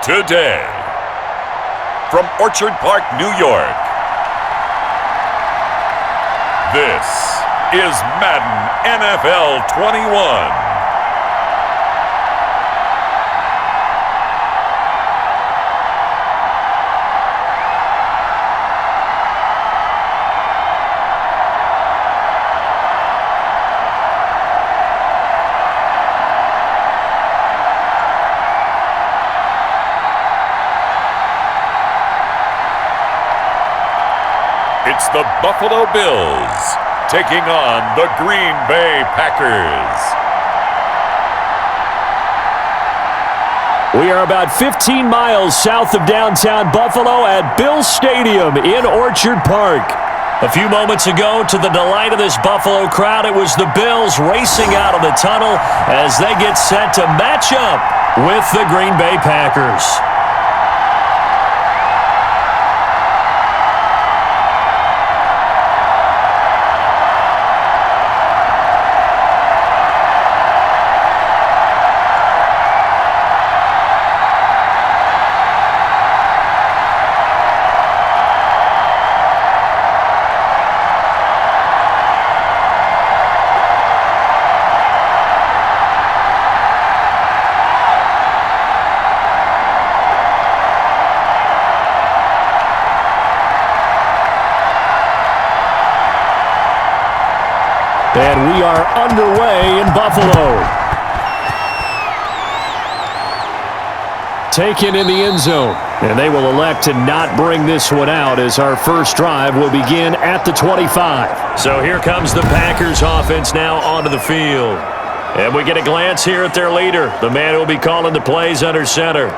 Today, from Orchard Park, New York, this is Madden NFL 21. It's the Buffalo Bills taking on the Green Bay Packers. We are about 15 miles south of downtown Buffalo at Bills Stadium in Orchard Park. A few moments ago, to the delight of this Buffalo crowd, it was the Bills racing out of the tunnel as they get set to match up with the Green Bay Packers. And we are underway in Buffalo. Taken in the end zone. And they will elect to not bring this one out as our first drive will begin at the 25. So here comes the Packers offense now onto the field. And we get a glance here at their leader, the man who will be calling the plays under center.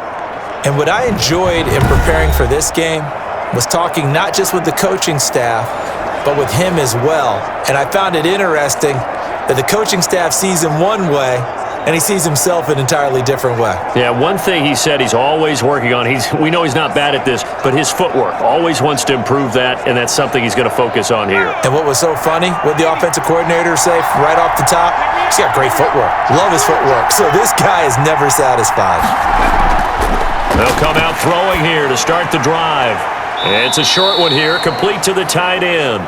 And what I enjoyed in preparing for this game was talking not just with the coaching staff, but with him as well. And I found it interesting that the coaching staff sees him one way, and he sees himself an entirely different way. Yeah, one thing he said he's always working on, we know he's not bad at this, but his footwork, always wants to improve that, and that's something he's going to focus on here. And what was so funny, what the offensive coordinator say right off the top, he's got great footwork. Love his footwork. So this guy is never satisfied. They'll come out throwing here to start the drive. It's a short one here, complete to the tight end.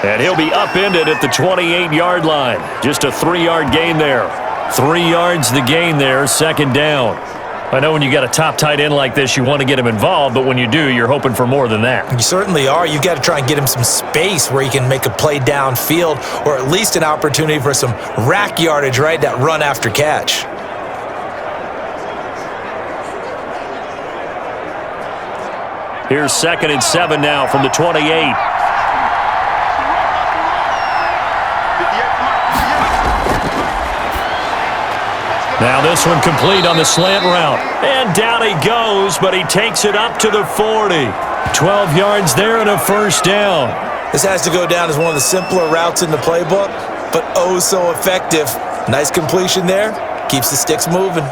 And he'll be upended at the 28-yard line. Just a 3-yard gain there. 3 yards the gain there, second down. I know when you got a top tight end like this, you want to get him involved, but when you do, you're hoping for more than that. You certainly are. You got to try and get him some space where he can make a play downfield, or at least an opportunity for some rack yardage, right? That run after catch. Here's 2nd and 7 now from the 28. Now this one complete on the slant route. And down he goes, but he takes it up to the 40. 12 yards there and a first down. This has to go down as one of the simpler routes in the playbook, but oh so effective. Nice completion there. Keeps the sticks moving.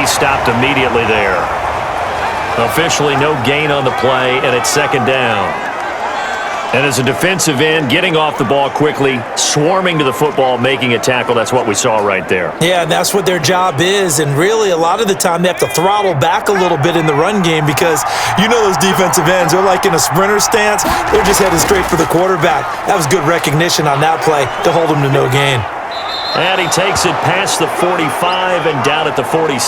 Stopped immediately there. Officially no gain on the play, and it's second down. And as a defensive end, getting off the ball quickly, swarming to the football, making a tackle, that's what we saw right there. Yeah, and that's what their job is, and really a lot of the time they have to throttle back a little bit in the run game because you know those defensive ends, they're like in a sprinter stance, they're just headed straight for the quarterback. That was good recognition on that play to hold them to no gain. And he takes it past the 45 and down at the 46.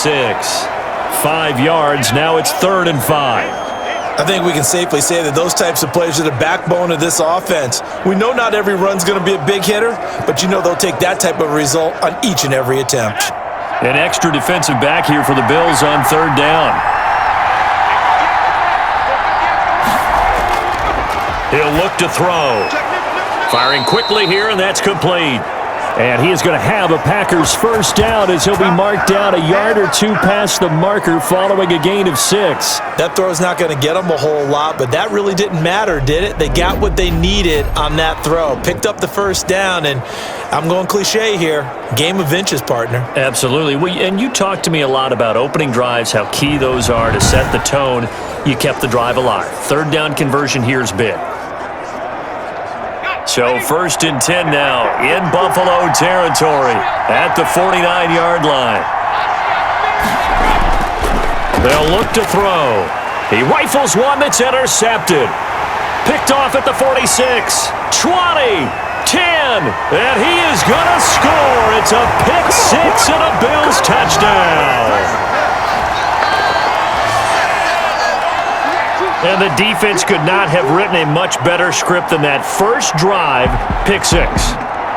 5 yards, now it's 3rd and 5. I think we can safely say that those types of plays are the backbone of this offense. We know not every run's going to be a big hitter, but you know they'll take that type of result on each and every attempt. An extra defensive back here for the Bills on 3rd down. He'll look to throw. Firing quickly here, and that's complete. And he is going to have a Packers first down as he'll be marked down a yard or two past the marker following a gain of 6. That throw's not going to get them a whole lot, but that really didn't matter, did it? They got what they needed on that throw. Picked up the first down, and I'm going cliche here. Game of inches, partner. Absolutely. And you talked to me a lot about opening drives, how key those are to set the tone. You kept the drive alive. Third down conversion here is big. So 1st and 10 now in Buffalo territory at the 49-yard line. They'll look to throw. He rifles one that's intercepted. Picked off at the 46, 20, 10, and he is going to score. It's a pick 6 and a Bills touchdown. And the defense could not have written a much better script than that first drive, pick 6.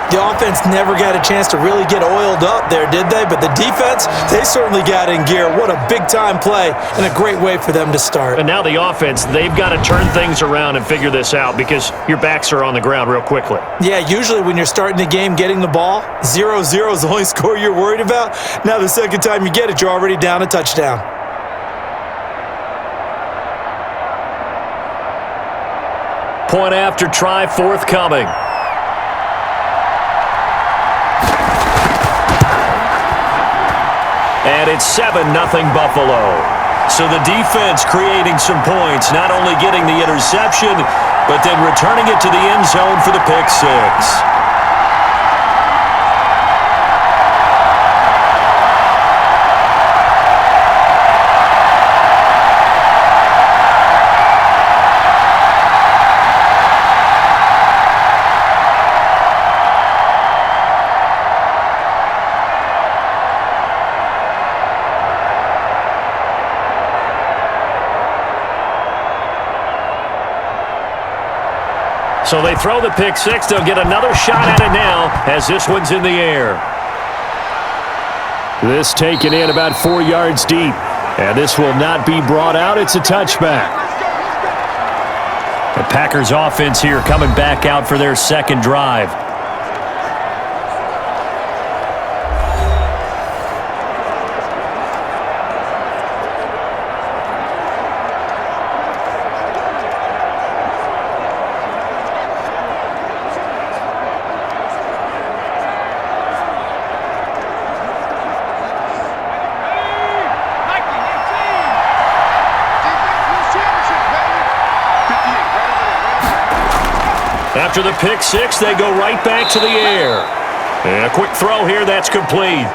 The offense never got a chance to really get oiled up there, did they? But the defense, they certainly got in gear. What a big-time play and a great way for them to start. And now the offense, they've got to turn things around and figure this out because your backs are on the ground real quickly. Yeah, usually when you're starting the game getting the ball, 0-0 is the only score you're worried about. Now the second time you get it, you're already down a touchdown. Point after try forthcoming. And it's 7-0 Buffalo. So the defense creating some points, not only getting the interception, but then returning it to the end zone for the pick 6. So they throw the pick 6. They'll get another shot at it now as this one's in the air. This taken in about 4 yards deep. And this will not be brought out. It's a touchback. The Packers offense here coming back out for their second drive. After the pick 6, they go right back to the air. And a quick throw here, that's complete.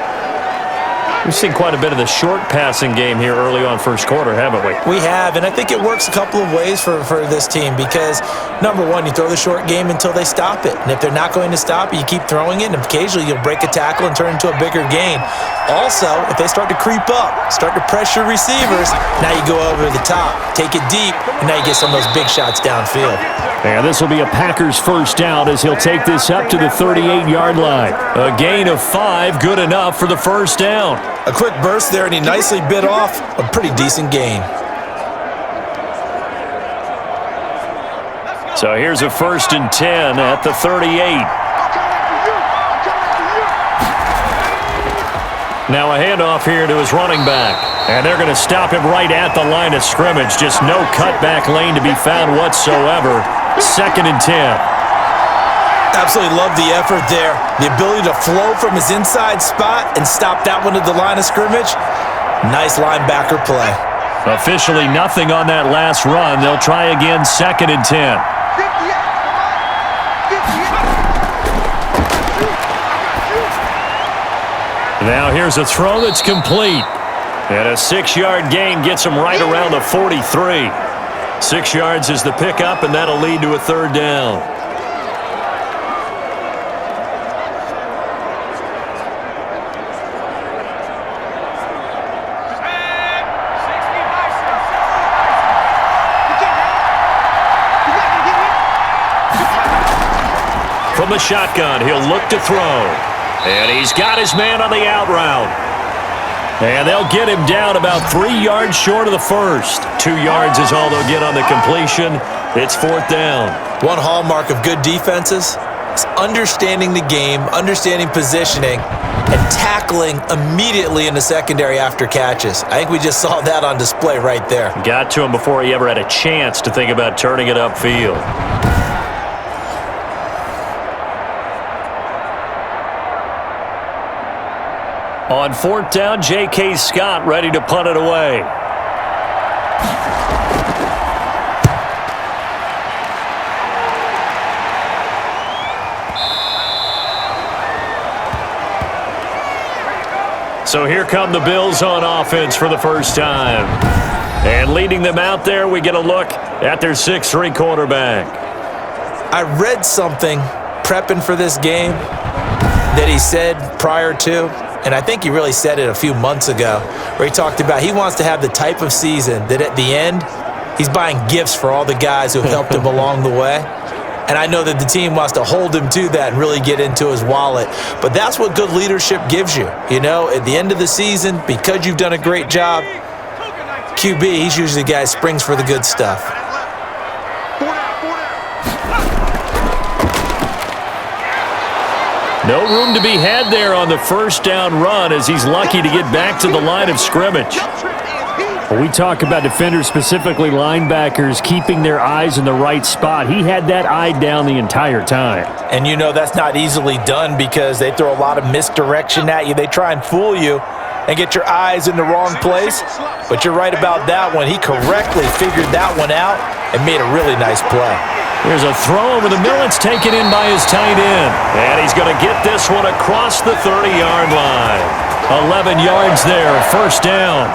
We've seen quite a bit of the short passing game here early on first quarter, haven't we? We have, and I think it works a couple of ways for this team because, number one, you throw the short game until they stop it. And if they're not going to stop it, you keep throwing it, and occasionally you'll break a tackle and turn it into a bigger gain. Also, if they start to creep up, start to pressure receivers, now you go over the top, take it deep, and now you get some of those big shots downfield. And this will be a Packers first down as he'll take this up to the 38-yard line. A gain of 5, good enough for the first down. A quick burst there, and he nicely bit off a pretty decent gain. So here's a 1st and 10 at the 38. Now a handoff here to his running back. And they're going to stop him right at the line of scrimmage. Just no cutback lane to be found whatsoever. 2nd and 10. Absolutely love the effort there. The ability to flow from his inside spot and stop that one at the line of scrimmage. Nice linebacker play. Officially nothing on that last run. They'll try again 2nd and 10. Now here's a throw that's complete. And a 6-yard gain gets him right around the 43. 6 yards is the pickup, and that'll lead to a 3rd down. From the shotgun, he'll look to throw. And he's got his man on the out route. And they'll get him down about 3 yards short of the first. 2 yards is all they'll get on the completion. It's 4th down. One hallmark of good defenses, basics, understanding the game, understanding positioning, and tackling immediately in the secondary after catches. I think we just saw that on display right there. Got to him before he ever had a chance to think about turning it upfield. On 4th down, J.K. Scott ready to punt it away. So here come the Bills on offense for the first time. And leading them out there, we get a look at their 6'3" quarterback. I read something prepping for this game that he said prior to, and I think he really said it a few months ago, where he talked about he wants to have the type of season that at the end, he's buying gifts for all the guys who have helped him along the way. And I know that the team wants to hold him to that and really get into his wallet. But that's what good leadership gives you. You know, at the end of the season, because you've done a great job, QB, he's usually the guy who springs for the good stuff. No room to be had there on the first down run as he's lucky to get back to the line of scrimmage. When we talk about defenders, specifically linebackers, keeping their eyes in the right spot, he had that eye down the entire time. And you know that's not easily done because they throw a lot of misdirection at you. They try and fool you and get your eyes in the wrong place. But you're right about that one. He correctly figured that one out and made a really nice play. Here's a throw over the middle. It's taken in by his tight end. And he's going to get this one across the 30-yard line. 11 yards there, first down.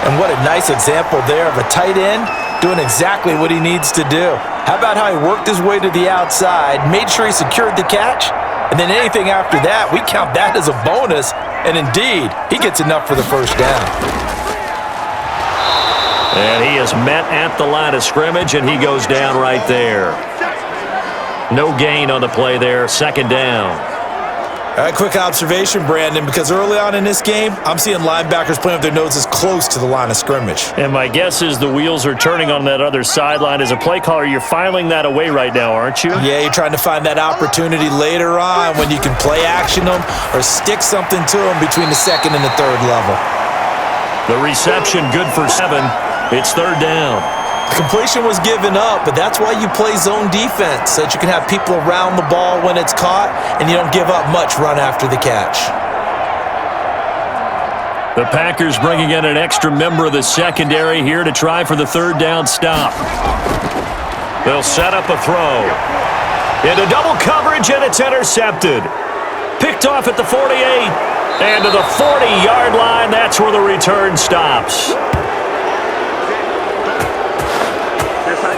And what a nice example there of a tight end doing exactly what he needs to do. How about how he worked his way to the outside, made sure he secured the catch, and then anything after that, we count that as a bonus. And indeed, he gets enough for the first down. And he is met at the line of scrimmage, and he goes down right there. No gain on the play there, second down. All right, quick observation, Brandon, because early on in this game, I'm seeing linebackers playing with their noses close to the line of scrimmage. And my guess is the wheels are turning on that other sideline. As a play caller, you're filing that away right now, aren't you? Yeah, you're trying to find that opportunity later on when you can play action them or stick something to them between the second and the third level. The reception good for 7. It's third down. Completion was given up, but that's why you play zone defense, so that you can have people around the ball when it's caught, and you don't give up much run after the catch. The Packers bringing in an extra member of the secondary here to try for the third down stop. They'll set up a throw. Into double coverage, and it's intercepted. Picked off at the 48, and to the 40-yard line, that's where the return stops.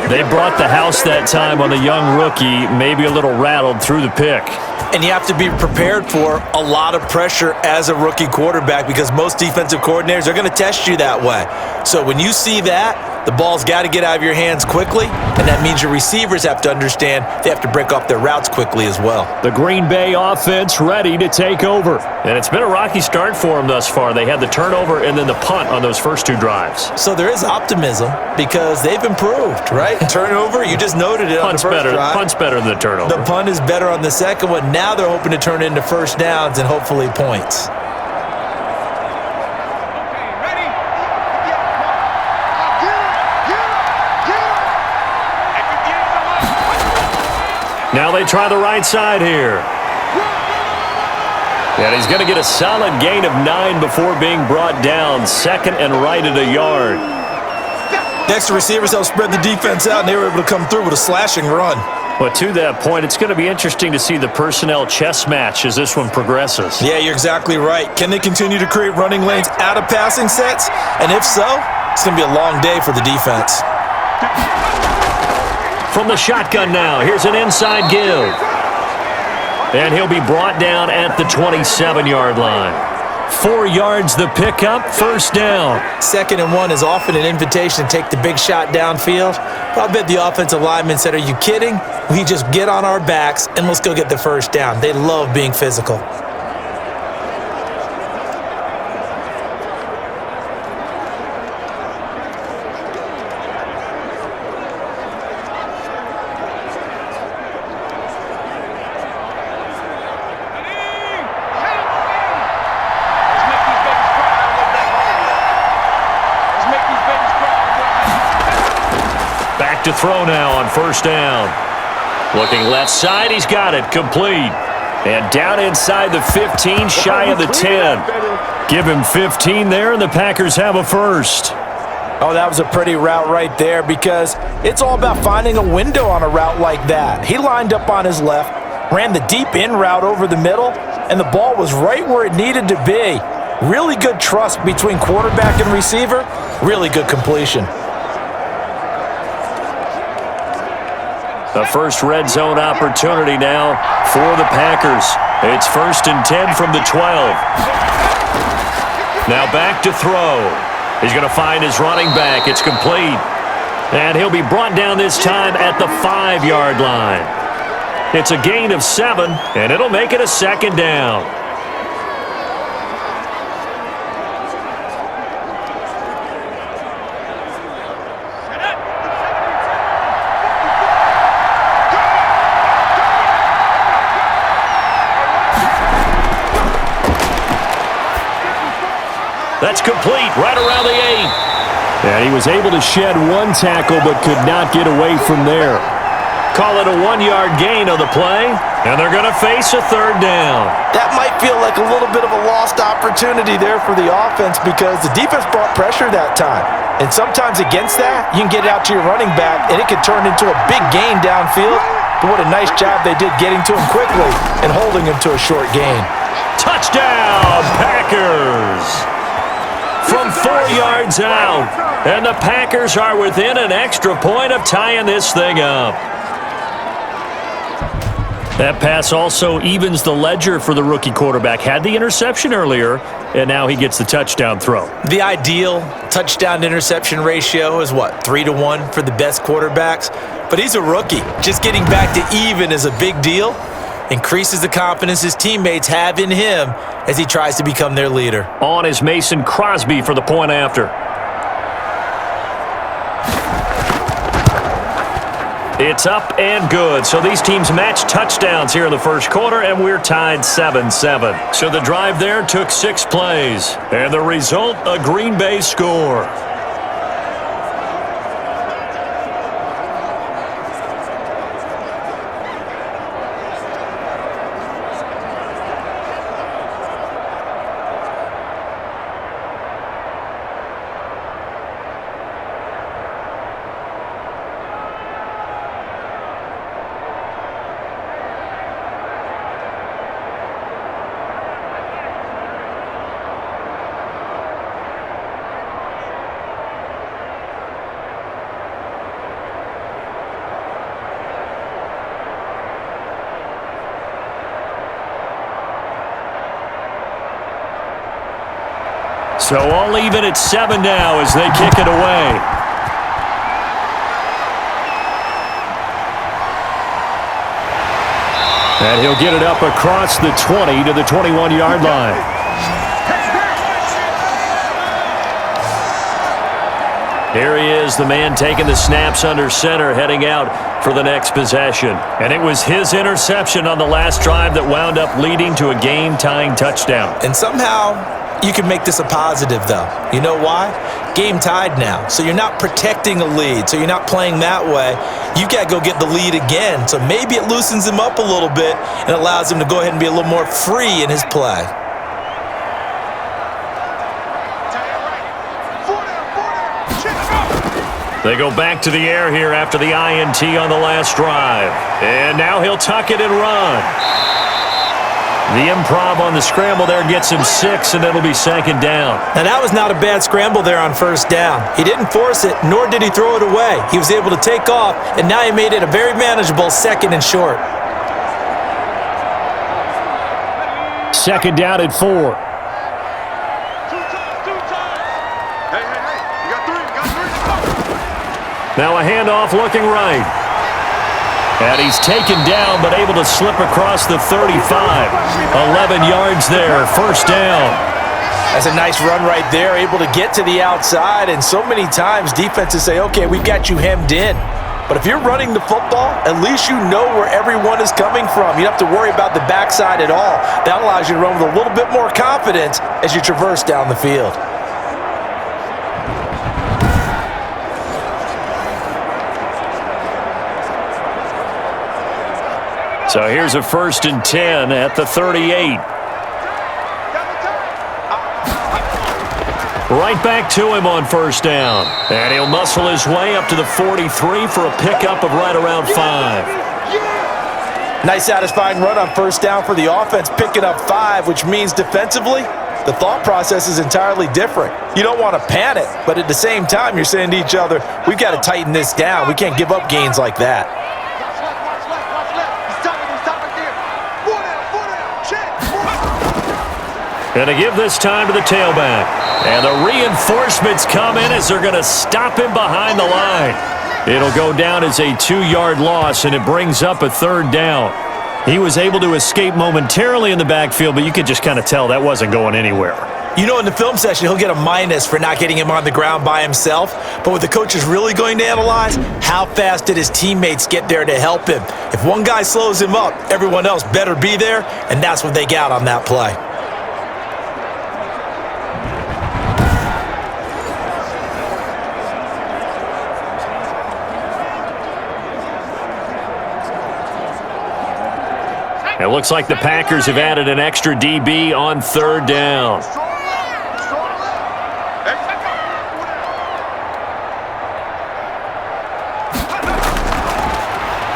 They brought the house that time on the young rookie, maybe a little rattled through the pick. And you have to be prepared for a lot of pressure as a rookie quarterback because most defensive coordinators are going to test you that way. So when you see that, the ball's got to get out of your hands quickly, and that means your receivers have to understand they have to break off their routes quickly as well. The Green Bay offense ready to take over. And it's been a rocky start for them thus far. They had the turnover and then the punt on those first two drives. So there is optimism because they've improved, right? Turnover, you just noted it on the first drive. Punt's better than the turnover. The punt is better on the second one. Now they're hoping to turn it into first downs and hopefully points. Now they try the right side here. And he's going to get a solid gain of 9 before being brought down. Second and right at a yard. Next, the receivers helped spread the defense out, and they were able to come through with a slashing run. But to that point, it's going to be interesting to see the personnel chess match as this one progresses. Yeah, you're exactly right. Can they continue to create running lanes out of passing sets? And if so, it's going to be a long day for the defense. From the shotgun now, here's an inside give. And he'll be brought down at the 27-yard line. 4 yards the pickup, first down. 2nd and 1 is often an invitation to take the big shot downfield. But I bet the offensive lineman said, are you kidding? We just get on our backs and let's go get the first down. They love being physical. back to throw now on first down. Looking left side, he's got it, complete. And down inside the 15, shy of the 10. Give him 15 there, and the Packers have a first. Oh, that was a pretty route right there because it's all about finding a window on a route like that. He lined up on his left, ran the deep in route over the middle, and the ball was right where it needed to be. Really good trust between quarterback and receiver. Really good completion. The first red zone opportunity now for the Packers. It's 1st and 10 from the 12. Now back to throw. He's going to find his running back. It's complete. And he'll be brought down this time at the 5-yard line. It's a gain of 7, and it'll make it a 2nd down. That's complete, right around the 8. And he was able to shed one tackle but could not get away from there. Call it a 1-yard gain on the play, and they're going to face a 3rd down. That might feel like a little bit of a lost opportunity there for the offense because the defense brought pressure that time. And sometimes against that, you can get it out to your running back, and it can turn into a big gain downfield. But what a nice job they did getting to him quickly and holding him to a short gain. Touchdown, Packers! From 4 yards out, and the Packers are within an extra point of tying this thing up. That pass also evens the ledger for the rookie quarterback. Had the interception earlier, and now he gets the touchdown throw. The ideal touchdown-interception ratio is, 3-to-1 for the best quarterbacks? But he's a rookie. Just getting back to even is a big deal. Increases the confidence his teammates have in him as he tries to become their leader. On is Mason Crosby for the point after. It's up and good. So these teams match touchdowns here in the first quarter, and we're tied 7-7. So the drive there took 6 plays. And the result, a Green Bay score. So all even at 7 now as they kick it away. And he'll get it up across the 20 to the 21-yard line. Here he is, the man taking the snaps under center, heading out for the next possession. And it was his interception on the last drive that wound up leading to a game-tying touchdown. And somehow you can make this a positive, though. You know why? Game tied now. So you're not protecting a lead. So you're not playing that way. You've got to go get the lead again. So maybe it loosens him up a little bit and allows him to go ahead and be a little more free in his play. They go back to the air here after the INT on the last drive. And now he'll tuck it and run. The improv on the scramble there gets him 6, and it'll be 2nd down. Now, that was not a bad scramble there on first down. He didn't force it, nor did he throw it away. He was able to take off, and now he made it a very manageable 2nd and short. 2nd down at 4. Now a handoff looking right. And he's taken down, but able to slip across the 35. 11 yards there, 1st down. That's a nice run right there, able to get to the outside. And so many times defenses say, okay, we've got you hemmed in. But if you're running the football, at least you know where everyone is coming from. You don't have to worry about the backside at all. That allows you to run with a little bit more confidence as you traverse down the field. So here's a 1st and 10 at the 38. Right back to him on 1st down. And he'll muscle his way up to the 43 for a pickup of right around 5. Nice satisfying run on 1st down for the offense, picking up 5, which means defensively, the thought process is entirely different. You don't want to panic, but at the same time, you're saying to each other, we've got to tighten this down. We can't give up gains like that. Going to give this time to the tailback. And the reinforcements come in as they're going to stop him behind the line. It'll go down as a 2-yard loss, and it brings up a 3rd down. He was able to escape momentarily in the backfield, but you could just kind of tell that wasn't going anywhere. You know, in the film session, he'll get a minus for not getting him on the ground by himself. But what the coach is really going to analyze, how fast did his teammates get there to help him? If one guy slows him up, everyone else better be there, and that's what they got on that play. It looks like the Packers have added an extra DB on 3rd down.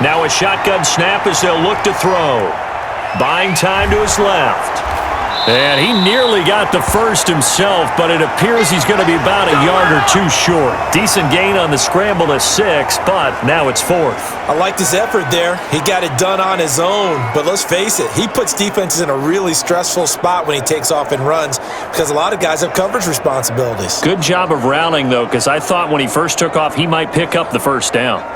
Now a shotgun snap as they'll look to throw. Buying time to his left. And he nearly got the 1st himself, but it appears he's going to be about a yard or 2 short. Decent gain on the scramble to 6, but now it's 4th. I liked his effort there. He got it done on his own. But let's face it, he puts defenses in a really stressful spot when he takes off and runs because a lot of guys have coverage responsibilities. Good job of routing, though, because I thought when he first took off, he might pick up the 1st down.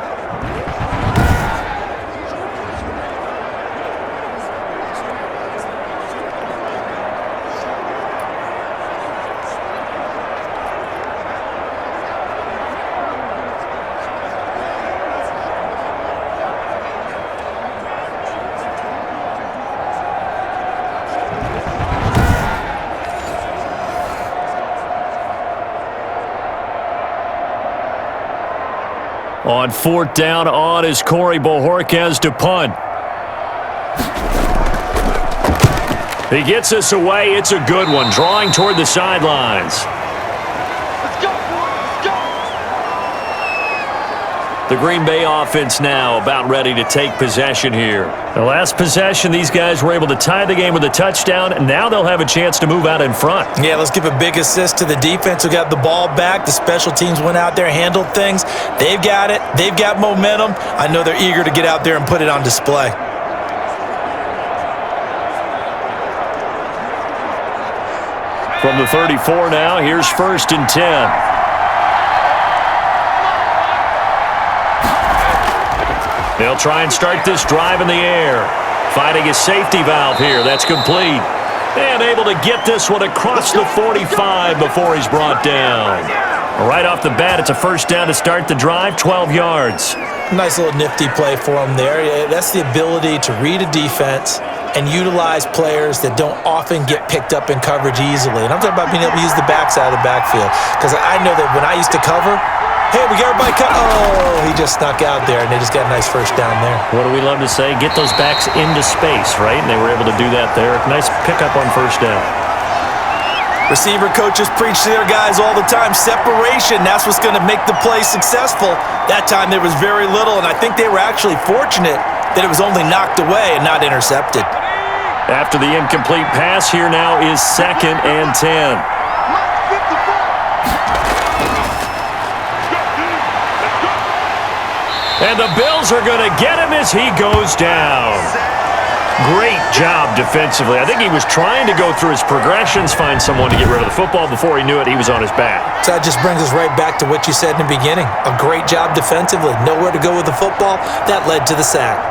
On 4th down on is Corey Bojorquez to punt. He gets this away. It's a good one. Drawing toward the sidelines. The Green Bay offense now about ready to take possession here. The last possession, these guys were able to tie the game with a touchdown, and now they'll have a chance to move out in front. Yeah, let's give a big assist to the defense who got the ball back. The special teams went out there, handled things. They've got it. They've got momentum. I know they're eager to get out there and put it on display. From the 34 now, here's 1st and 10. They'll try and start this drive in the air. Finding a safety valve here. That's complete. And able to get this one across the 45 before he's brought down. Right off the bat, it's a 1st down to start the drive, 12 yards. Nice little nifty play for him there. Yeah, that's the ability to read a defense and utilize players that don't often get picked up in coverage easily. And I'm talking about being able to use the backside of the backfield. Because I know that when I used to cover, hey, we got everybody cut. Oh, he just snuck out there, and they just got a nice 1st down there. What do we love to say? Get those backs into space, right? And they were able to do that there. Nice pickup on 1st down. Receiver coaches preach to their guys all the time. Separation, that's what's going to make the play successful. That time there was very little, and I think they were actually fortunate that it was only knocked away and not intercepted. After the incomplete pass, here now is 2nd and 10. And the Bills are going to get him as he goes down. Great job defensively. I think he was trying to go through his progressions, find someone to get rid of the football. Before he knew it, he was on his back. So that just brings us right back to what you said in the beginning. A great job defensively. Nowhere to go with the football. That led to the sack.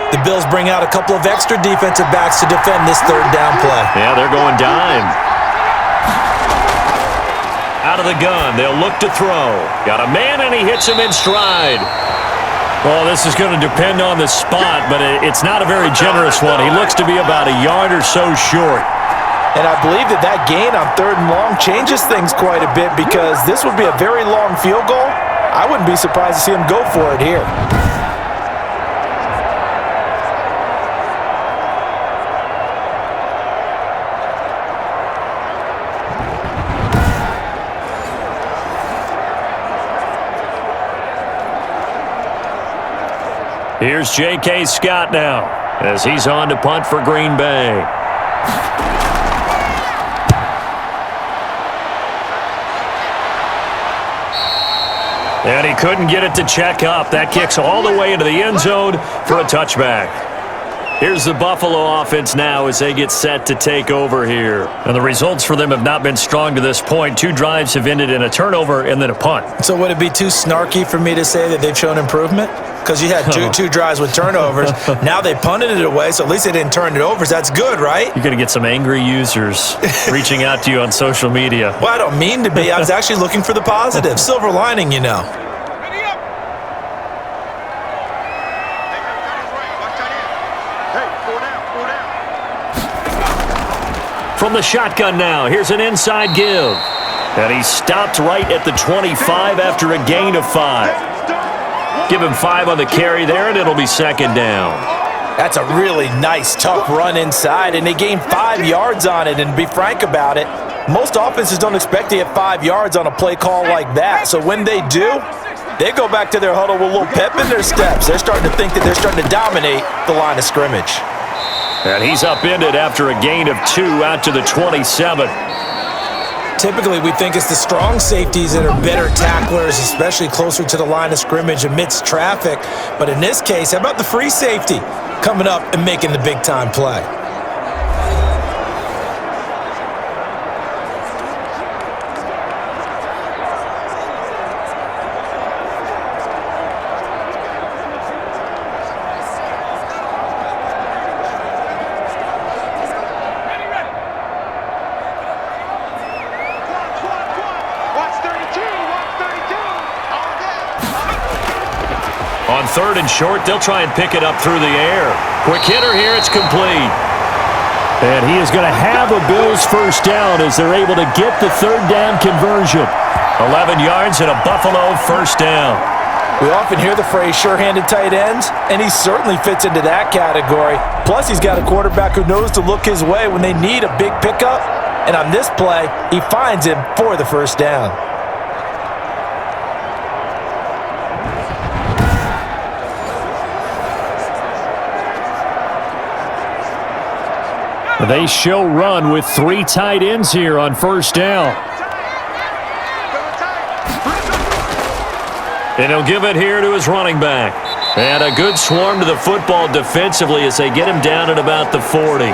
The Bills bring out a couple of extra defensive backs to defend this 3rd down play. Yeah, they're going dime. Out of the gun, they'll look to throw. Got a man, and he hits him in stride. Well, this is going to depend on the spot, but it's not a very generous one. He looks to be about a yard or so short. And I believe that gain on 3rd and long changes things quite a bit because this would be a very long field goal. I wouldn't be surprised to see him go for it here. Here's J.K. Scott now as he's on to punt for Green Bay. And he couldn't get it to check up. That kicks all the way into the end zone for a touchback. Here's the Buffalo offense now as they get set to take over here. And the results for them have not been strong to this point. 2 drives have ended in a turnover and then a punt. So would it be too snarky for me to say that they've shown improvement? Because you had two drives with turnovers. Now they punted it away, so at least they didn't turn it over. So that's good, right? You're going to get some angry users reaching out to you on social media. Well, I don't mean to be. I was actually looking for the positive. Silver lining, you know. From the shotgun now, here's an inside give. And he's stopped right at the 25 after a gain of 5. Give him 5 on the carry there, and it'll be 2nd down. That's a really nice, tough run inside, and they gained 5 yards on it. And to be frank about it, most offenses don't expect to get 5 yards on a play call like that. So when they do, they go back to their huddle with a little pep in their steps. They're starting to think that they're starting to dominate the line of scrimmage. And he's upended after a gain of 2 out to the 27. Typically, we think it's the strong safeties that are better tacklers, especially closer to the line of scrimmage amidst traffic. But in this case, how about the free safety coming up and making the big-time play? On 3rd and short, they'll try and pick it up through the air. Quick hitter here, it's complete. And he is going to have a Bills first down as they're able to get the 3rd down conversion. 11 yards and a Buffalo first down. We often hear the phrase sure-handed tight ends, and he certainly fits into that category. Plus, he's got a quarterback who knows to look his way when they need a big pickup. And on this play, he finds him for the first down. They show run with 3 tight ends here on first down. And he'll give it here to his running back. And a good swarm to the football defensively as they get him down at about the 40.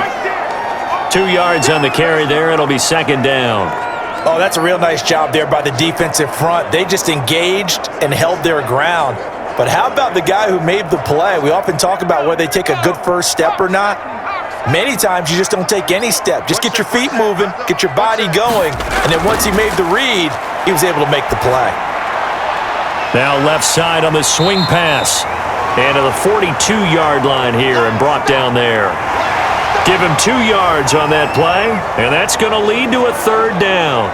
2 yards on the carry there. It'll be 2nd down. Oh, that's a real nice job there by the defensive front. They just engaged and held their ground. But how about the guy who made the play? We often talk about whether they take a good first step or not. Many times you just don't take any step. Just get your feet moving, get your body going, and then once he made the read, he was able to make the play. Now left side on the swing pass. And to the 42-yard line here and brought down there. Give him 2 yards on that play, and that's going to lead to a 3rd down.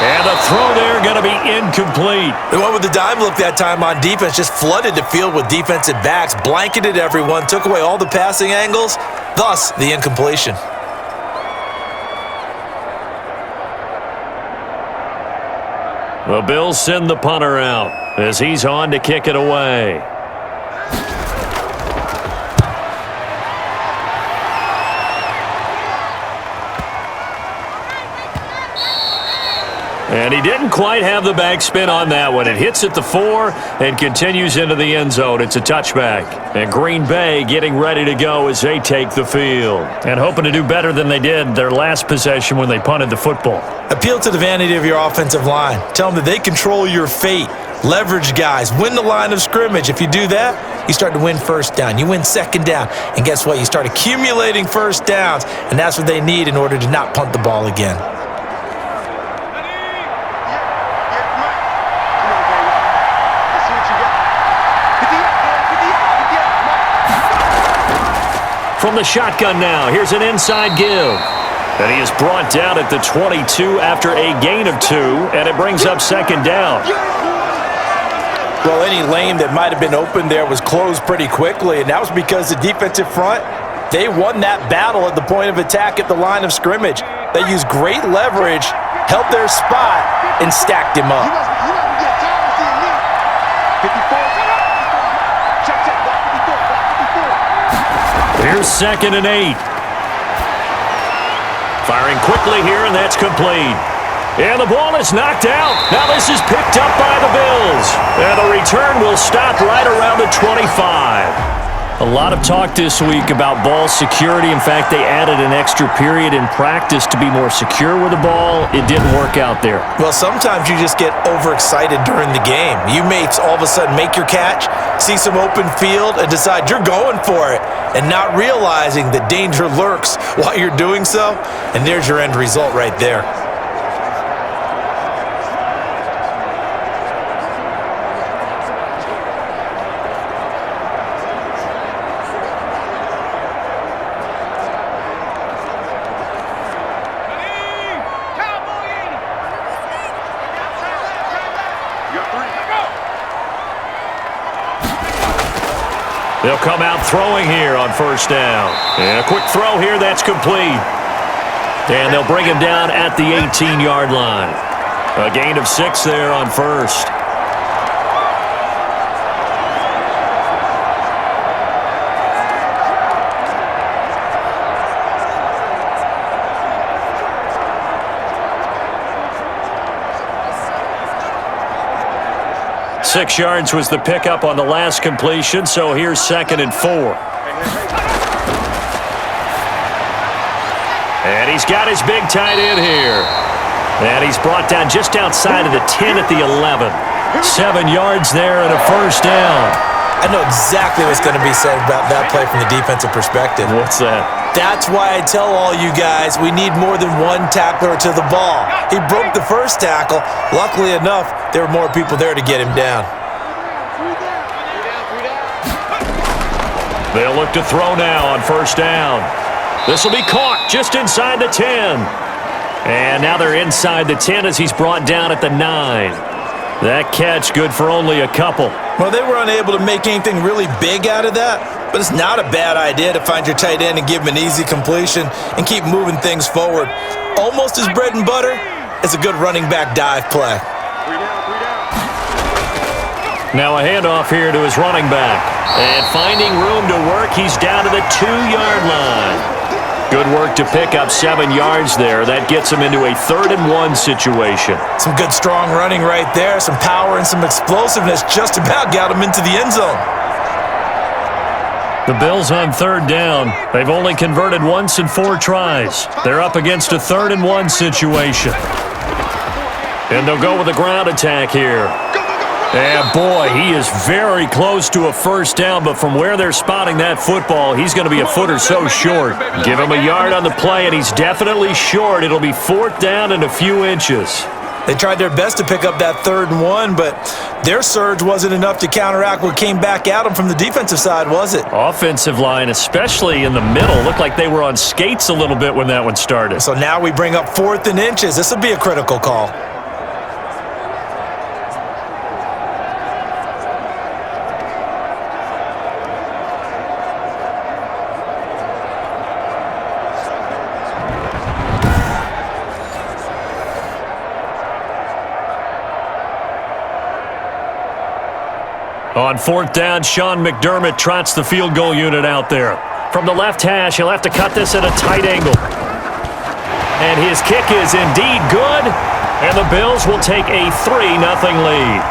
And the throw there going to be incomplete. The one with the dime look that time on defense just flooded the field with defensive backs, blanketed everyone, took away all the passing angles, thus the incompletion. The Bills send the punter out as he's on to kick it away. And he didn't quite have the backspin on that one. It hits at the 4 and continues into the end zone. It's a touchback. And Green Bay getting ready to go as they take the field. And hoping to do better than they did their last possession when they punted the football. Appeal to the vanity of your offensive line. Tell them that they control your fate. Leverage guys. Win the line of scrimmage. If you do that, you start to win first down. You win second down. And guess what? You start accumulating first downs. And that's what they need in order to not punt the ball again. From the shotgun now, here's an inside give. And he is brought down at the 22 after a gain of 2, and it brings up second down. Well, any lane that might have been open there was closed pretty quickly, and that was because the defensive front, they won that battle at the point of attack at the line of scrimmage. They used great leverage, held their spot, and stacked him up. Here's 2nd and 8. Firing quickly here, and that's complete. And the ball is knocked out. Now this is picked up by the Bills. And the return will stop right around the 25. A lot of talk this week about ball security. In fact, they added an extra period in practice to be more secure with the ball. It didn't work out there. Well, sometimes you just get overexcited during the game. You may all of a sudden make your catch, see some open field, and decide you're going for it, and not realizing that danger lurks while you're doing so. And there's your end result right there. They'll come out throwing here on first down. And a quick throw here, that's complete. And they'll bring him down at the 18-yard line. A gain of 6 there on first. Six yards was the pickup on the last completion, so here's 2nd and 4. And he's got his big tight end here. And he's brought down just outside of the 10 at the 11. 7 yards there and a first down. I know exactly what's going to be said about that play from the defensive perspective. What's that? That's why I tell all you guys we need more than one tackler to the ball. He broke the first tackle. Luckily enough, there were more people there to get him down. They'll look to throw now on first down. This will be caught just inside the 10. And now they're inside the 10 as he's brought down at the 9. That catch good for only a couple. Well, they were unable to make anything really big out of that, but it's not a bad idea to find your tight end and give him an easy completion and keep moving things forward. Almost as bread and butter as a good running back dive play. Now a handoff here to his running back. And finding room to work, he's down to the 2-yard line. Good work to pick up 7 yards there. That gets him into a 3rd and 1 situation. Some good strong running right there. Some power and some explosiveness just about got him into the end zone. The Bills on 3rd down. They've only converted once in 4 tries. They're up against a 3rd and 1 situation. And they'll go with a ground attack here. And boy, he is very close to a first down, but from where they're spotting that football, he's going to be a foot or so short. Give him a yard on the play, and he's definitely short. It'll be 4th down and a few inches. They tried their best to pick up that 3rd and 1, but their surge wasn't enough to counteract what came back at them from the defensive side, was it? Offensive line, especially in the middle, looked like they were on skates a little bit when that one started. So now we bring up 4th and inches. This will be a critical call. On 4th down, Sean McDermott trots the field goal unit out there. From the left hash, he'll have to cut this at a tight angle. And his kick is indeed good. And the Bills will take a 3-0 lead.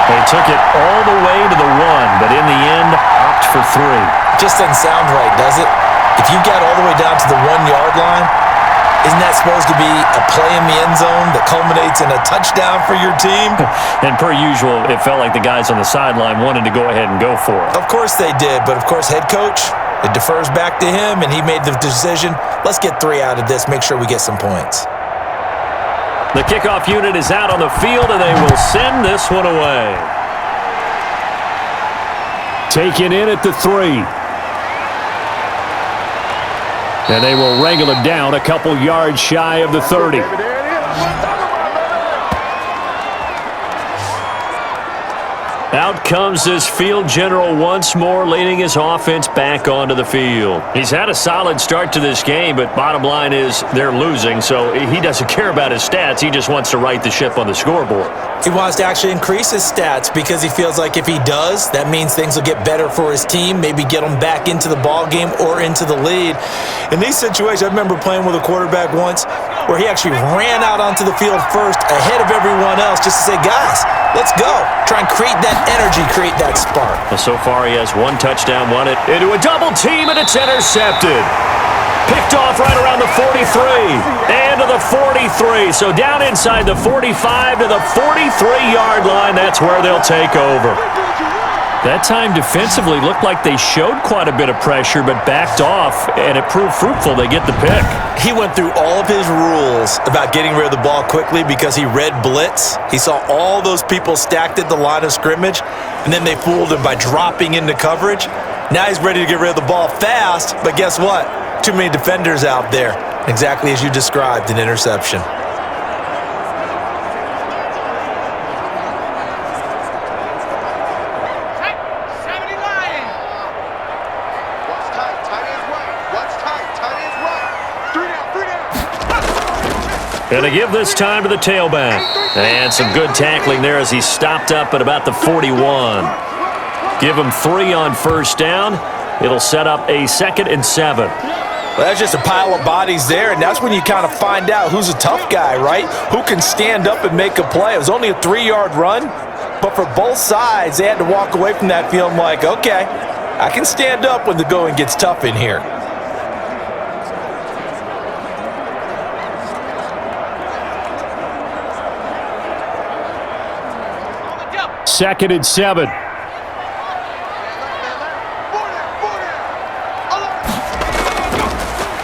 They took it all the way to the 1, but in the end, opt for 3. Just doesn't sound right, does it? If you got all the way down to the 1-yard line, isn't that supposed to be a play in the end zone that culminates in a touchdown for your team? And per usual, it felt like the guys on the sideline wanted to go ahead and go for it. Of course they did, but of course head coach, it defers back to him, and he made the decision, let's get 3 out of this, make sure we get some points. The kickoff unit is out on the field, and they will send this one away. Taken in at the 3. And they will wrangle him down a couple yards shy of the 30. Out comes this field general once more, leading his offense back onto the field. He's had a solid start to this game, but bottom line is they're losing, so he doesn't care about his stats. He just wants to right the ship on the scoreboard. He wants to actually increase his stats because he feels like if he does, that means things will get better for his team, maybe get them back into the ball game or into the lead. In these situations, I remember playing with a quarterback once where he actually ran out onto the field first ahead of everyone else just to say, guys, let's go. Try and create that energy, create that spark. Well, so far he has 1 touchdown, won it into a double team, and it's intercepted. Picked off right around the 43 and to the 43. So down inside the 45 to the 43-yard line. That's where they'll take over. That time defensively looked like they showed quite a bit of pressure but backed off, and it proved fruitful. They get the pick. He went through all of his rules about getting rid of the ball quickly because he read blitz. He saw all those people stacked at the line of scrimmage, and then they fooled him by dropping into coverage. Now he's ready to get rid of the ball fast, but guess what? Too many defenders out there. Exactly as you described, an interception. And to give this time to the tailback. And some good tackling there as he stopped up at about the 41. Give him 3 on first down. It'll set up a 2nd and 7. Well, that's just a pile of bodies there, and that's when you kind of find out who's a tough guy, right? Who can stand up and make a play. It was only a 3-yard run, but for both sides, they had to walk away from that feeling like, okay, I can stand up when the going gets tough in here. Second and 7.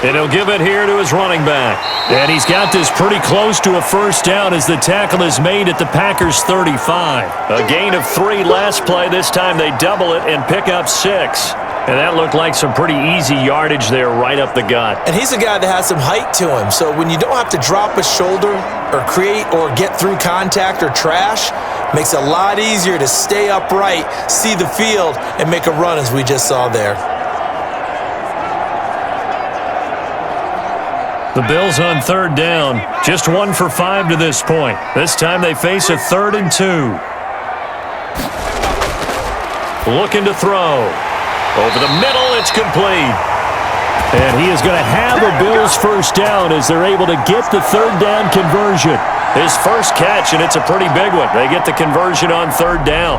And he'll give it here to his running back. And he's got this pretty close to a first down as the tackle is made at the Packers' 35. A gain of 3 last play. This time they double it and pick up 6. And that looked like some pretty easy yardage there right up the gut. And he's a guy that has some height to him. So when you don't have to drop a shoulder or create or get through contact or trash, makes it a lot easier to stay upright, see the field, and make a run as we just saw there. The Bills on 3rd down, just 1 for 5 to this point. This time they face a 3rd and 2. Looking to throw. Over the middle, it's complete. And he is going to have a Bills first down as they're able to get the 3rd down conversion. His first catch, and it's a pretty big one. They get the conversion on 3rd down.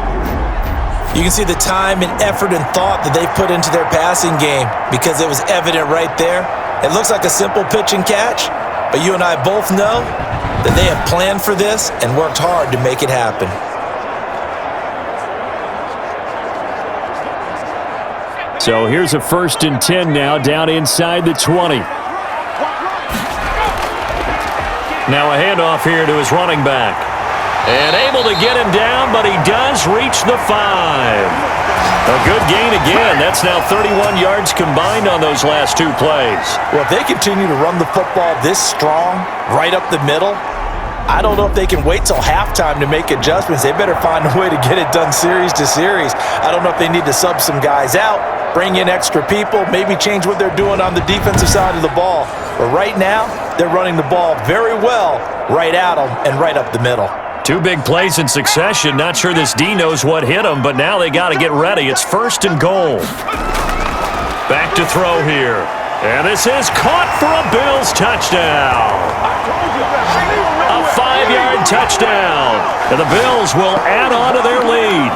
You can see the time and effort and thought that they put into their passing game because it was evident right there. It looks like a simple pitch and catch, but you and I both know that they have planned for this and worked hard to make it happen. So here's a 1st and 10 now down inside the 20. Now a handoff here to his running back. And able to get him down, but he does reach the 5. A good gain again. That's now 31 yards combined on those last 2 plays. Well, if they continue to run the football this strong, right up the middle, I don't know if they can wait till halftime to make adjustments. They better find a way to get it done series to series. I don't know if they need to sub some guys out, bring in extra people, maybe change what they're doing on the defensive side of the ball. But right now, they're running the ball very well right at them and right up the middle. 2 big plays in succession. Not sure this D knows what hit him, but now they got to get ready. It's 1st and goal. Back to throw here. And this is caught for a Bills touchdown. A 5-yard touchdown. And the Bills will add on to their lead.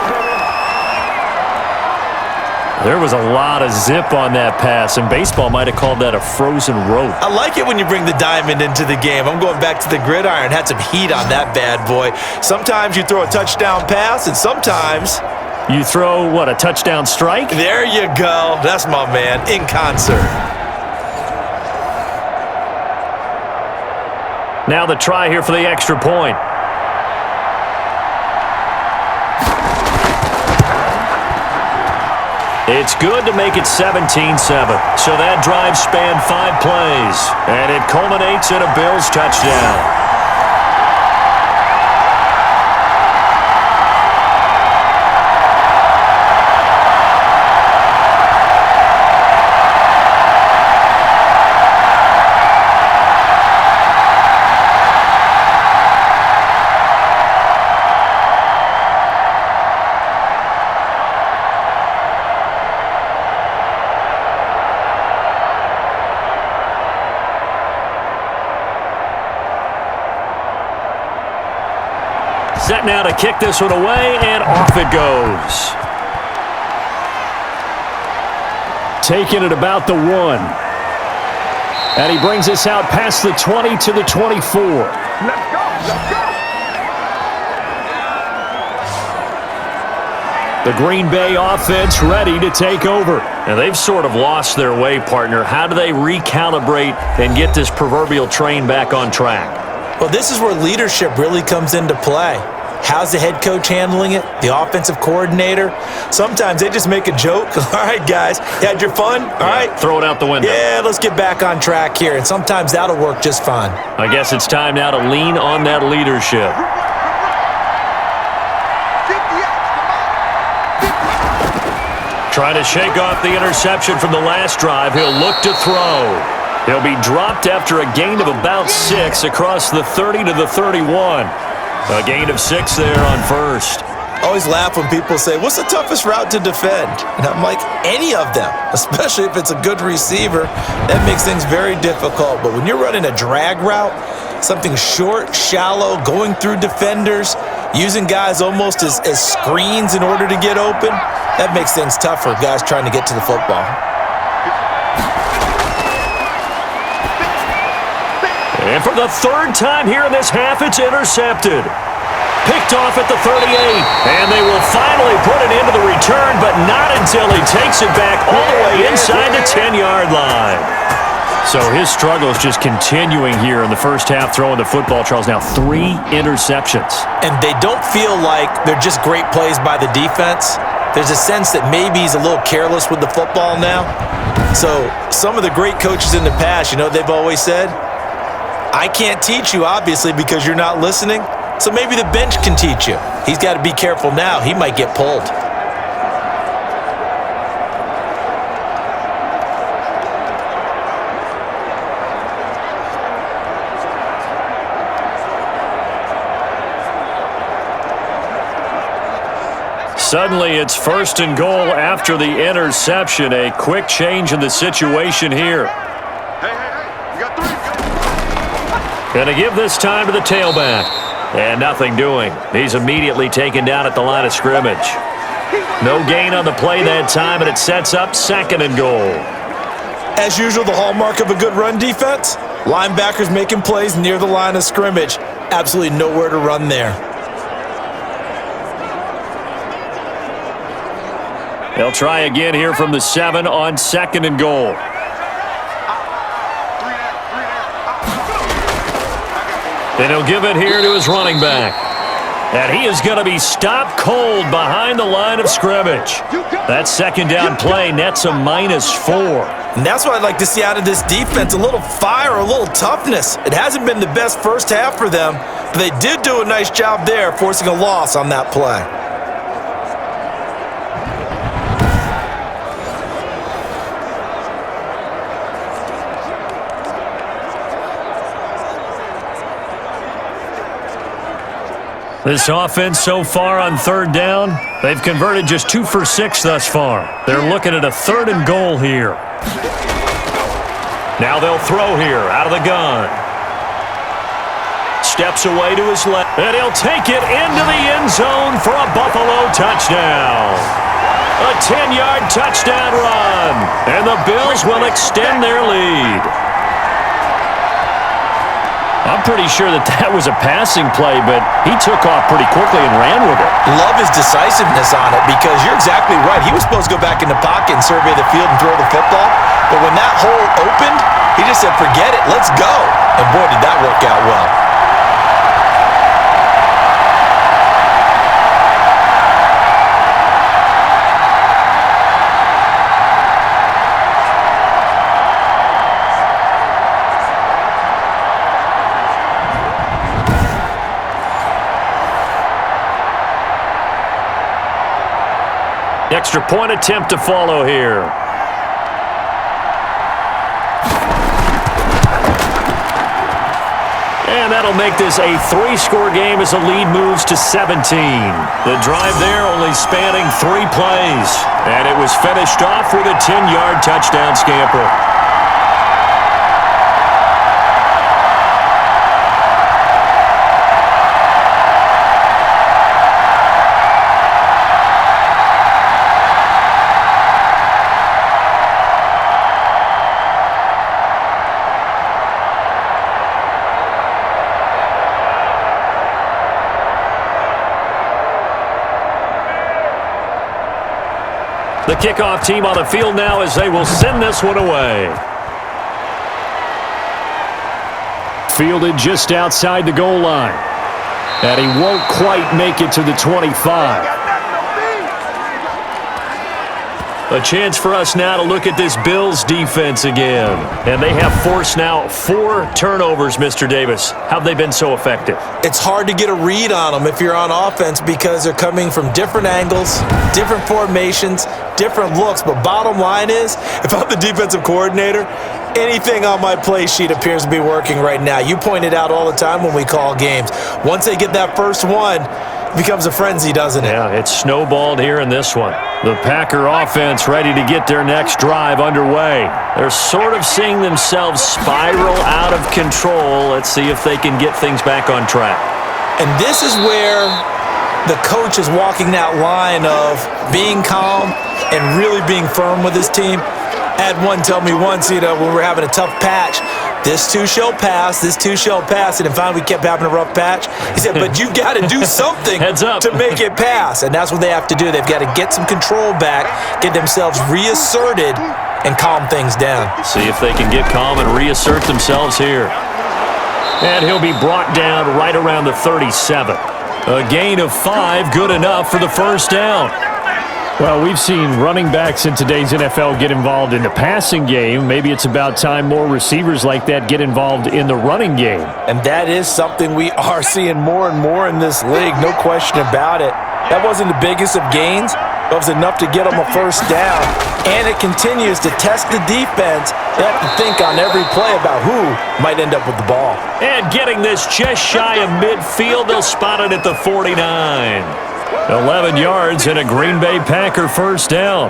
There was a lot of zip on that pass, and baseball might have called that a frozen rope. I like it when you bring the diamond into the game. I'm going back to the gridiron. Had some heat on that bad boy. Sometimes you throw a touchdown pass, and sometimes you throw, what, a touchdown strike? There you go. That's my man, in concert. Now the try here for the extra point. It's good to make it 17-7. So that drive spanned 5 plays, and it culminates in a Bills touchdown. Set now to kick this one away, and off it goes. Taking it about the 1. And he brings us out past the 20 to the 24. Let's go, let's go. The Green Bay offense ready to take over. And they've sort of lost their way, partner. How do they recalibrate and get this proverbial train back on track? Well, this is where leadership really comes into play. How's the head coach handling it? The offensive coordinator? Sometimes they just make a joke. All right, guys, you had your fun? All right. Throw it out the window. Yeah, let's get back on track here. And sometimes that'll work just fine. I guess it's time now to lean on that leadership. Trying to shake off the interception from the last drive. He'll look to throw. He'll be dropped after a gain of about 6 across the 30 to the 31. A gain of 6 there on first. Always laugh when people say, what's the toughest route to defend? And I'm like, any of them, especially if it's a good receiver. That makes things very difficult. But when you're running a drag route, something short, shallow, going through defenders, using guys almost as screens in order to get open, that makes things tough for guys trying to get to the football. And for the 3rd time here in this half, it's intercepted. Picked off at the 38. And they will finally put it into the return, but not until he takes it back all the way inside the 10-yard line. So his struggle is just continuing here in the first half, throwing the football, Charles. Now 3 interceptions. And they don't feel like they're just great plays by the defense. There's a sense that maybe he's a little careless with the football now. So some of the great coaches in the past, you know, they've always said, I can't teach you, obviously, because you're not listening. So maybe the bench can teach you. He's got to be careful now. He might get pulled. Suddenly, it's 1st and goal after the interception. A quick change in the situation here. Hey, you got 3. Gonna give this time to the tailback. And nothing doing. He's immediately taken down at the line of scrimmage. No gain on the play that time, and it sets up 2nd and goal. As usual, the hallmark of a good run defense, linebackers making plays near the line of scrimmage. Absolutely nowhere to run there. They'll try again here from the 7 on 2nd and goal. And he'll give it here to his running back. And he is going to be stopped cold behind the line of scrimmage. That 2nd down play nets a -4. And that's what I'd like to see out of this defense, a little fire, a little toughness. It hasn't been the best first half for them, but they did do a nice job there, forcing a loss on that play. This offense so far on third down, they've converted just 2 for 6 thus far. They're looking at a 3rd and goal here. Now they'll throw here out of the gun. Steps away to his left, and he'll take it into the end zone for a Buffalo touchdown. A 10-yard touchdown run, and the Bills will extend their lead. I'm pretty sure that was a passing play, but he took off pretty quickly and ran with it. Love his decisiveness on it because you're exactly right. He was supposed to go back in the pocket and survey the field and throw the football. But when that hole opened, he just said, forget it, let's go. And boy, did that work out well. Extra point attempt to follow here. And that'll make this a 3-score game as the lead moves to 17. The drive there only spanning 3 plays. And it was finished off with a 10-yard touchdown scamper. The kickoff team on the field now as they will send this one away. Fielded just outside the goal line. And he won't quite make it to the 25. A chance for us now to look at this Bills defense again. And they have forced now 4 turnovers, Mr. Davis. How have they been so effective? It's hard to get a read on them if you're on offense because they're coming from different angles, different formations, different looks. But bottom line is, if I'm the defensive coordinator, anything on my play sheet appears to be working right now. You point it out all the time when we call games. Once they get that first one, it becomes a frenzy, doesn't it? Yeah, it's snowballed here in this one. The Packer offense ready to get their next drive underway. They're sort of seeing themselves spiral out of control. Let's see if they can get things back on track. And this is where the coach is walking that line of being calm and really being firm with his team. I had one tell me once, when we were having a tough patch, this too shall pass, this too shall pass. And finally we kept having a rough patch. He said, but you've got to do something Heads up. to make it pass. And that's what they have to do. They've got to get some control back, get themselves reasserted, and calm things down. See if they can get calm and reassert themselves here. And he'll be brought down right around the 37. A gain of 5, good enough for the first down. Well, we've seen running backs in today's NFL get involved in the passing game. Maybe it's about time more receivers like that get involved in the running game. And that is something we are seeing more and more in this league, no question about it. That wasn't the biggest of gains, but it was enough to get them a first down. And it continues to test the defense. They have to think on every play about who might end up with the ball. And getting this just shy of midfield, they'll spot it at the 49. 11 yards and a Green Bay Packer first down.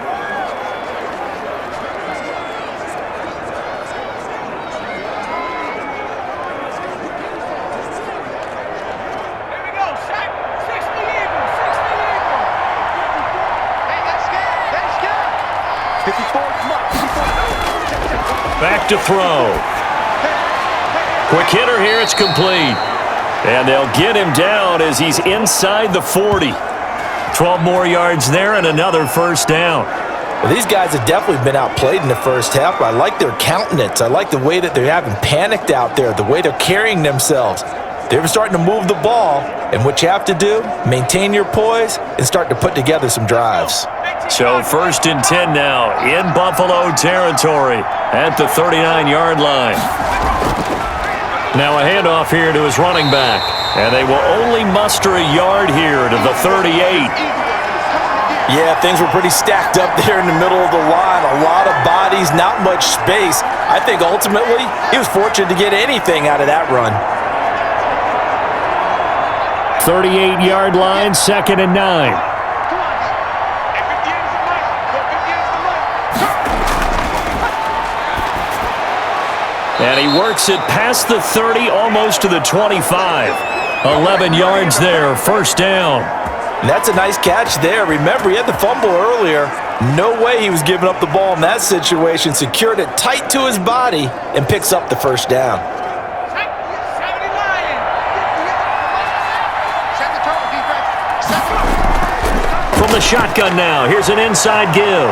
Back to throw. Quick hitter here, it's complete. And they'll get him down as he's inside the 40. 12 more yards there and another first down. Well, these guys have definitely been outplayed in the first half, but I like their countenance. I like the way that they're having panicked out there, the way they're carrying themselves. They're starting to move the ball, and what you have to do, maintain your poise and start to put together some drives. So 1st and 10 now in Buffalo territory at the 39-yard line. Now a handoff here to his running back. And they will only muster a yard here to the 38. Yeah, things were pretty stacked up there in the middle of the line. A lot of bodies, not much space. I think ultimately he was fortunate to get anything out of that run. 38-yard line, 2nd and 9. And he works it past the 30, almost to the 25. 11 yards there, first down. And that's a nice catch there. Remember, he had the fumble earlier. No way he was giving up the ball in that situation. Secured it tight to his body and picks up the first down. From the shotgun now, here's an inside give.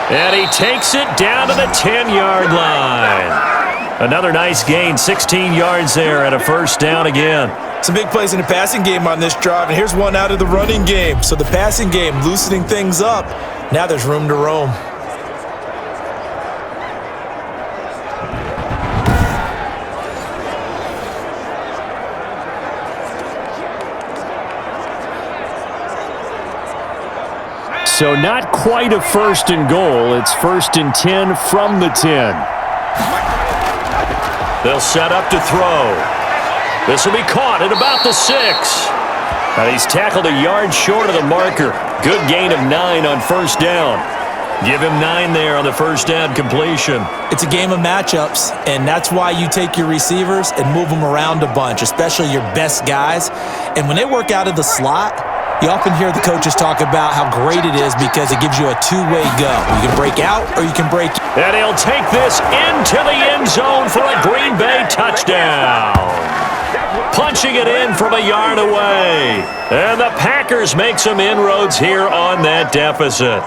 And he takes it down to the 10-yard line. Another nice gain, 16 yards there and a first down again. Some big plays in the passing game on this drive, and here's one out of the running game. So the passing game loosening things up. Now there's room to roam. So not quite a 1st and goal. It's 1st and 10 from the 10. They'll set up to throw. This will be caught at about the 6. And he's tackled a yard short of the marker. Good gain of 9 on first down. Give him 9 there on the first down completion. It's a game of matchups, and that's why you take your receivers and move them around a bunch, especially your best guys. And when they work out of the slot, you often hear the coaches talk about how great it is because it gives you a two-way go. You can break out or you can break. And he'll take this into the end zone for a Green Bay touchdown. Punching it in from a yard away. And the Packers make some inroads here on that deficit.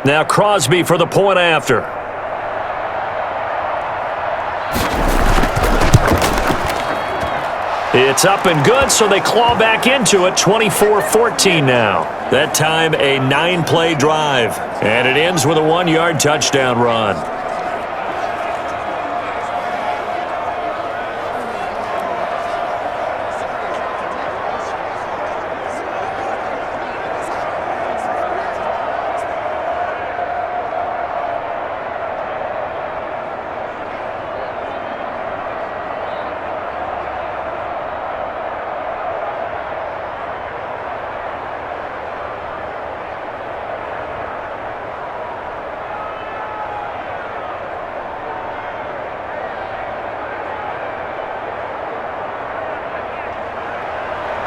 Now Crosby for the point after. It's up and good, so they claw back into it, 24-14 now. That time a 9-play drive, and it ends with a 1-yard touchdown run.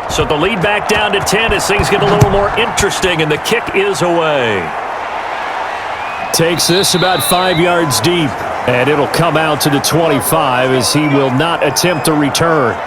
So the lead back down to 10 as things get a little more interesting, and the kick is away. Takes this about 5 yards deep, and it'll come out to the 25 as he will not attempt to return.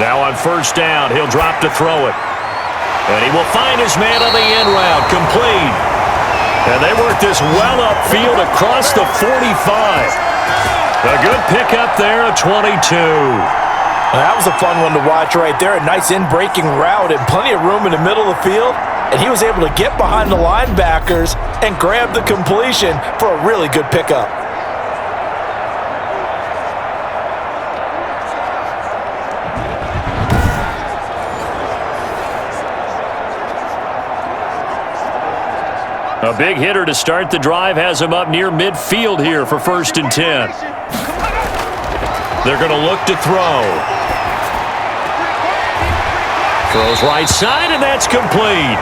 Now on first down, he'll drop to throw it. And he will find his man on the end route, complete. And they work this well upfield across the 45. A good pickup there, a 22. That was a fun one to watch right there. A nice in-breaking route and plenty of room in the middle of the field. And he was able to get behind the linebackers and grab the completion for a really good pickup. A big hitter to start the drive has him up near midfield here for 1st and 10. They're going to look to throw. Throws right side, and that's complete.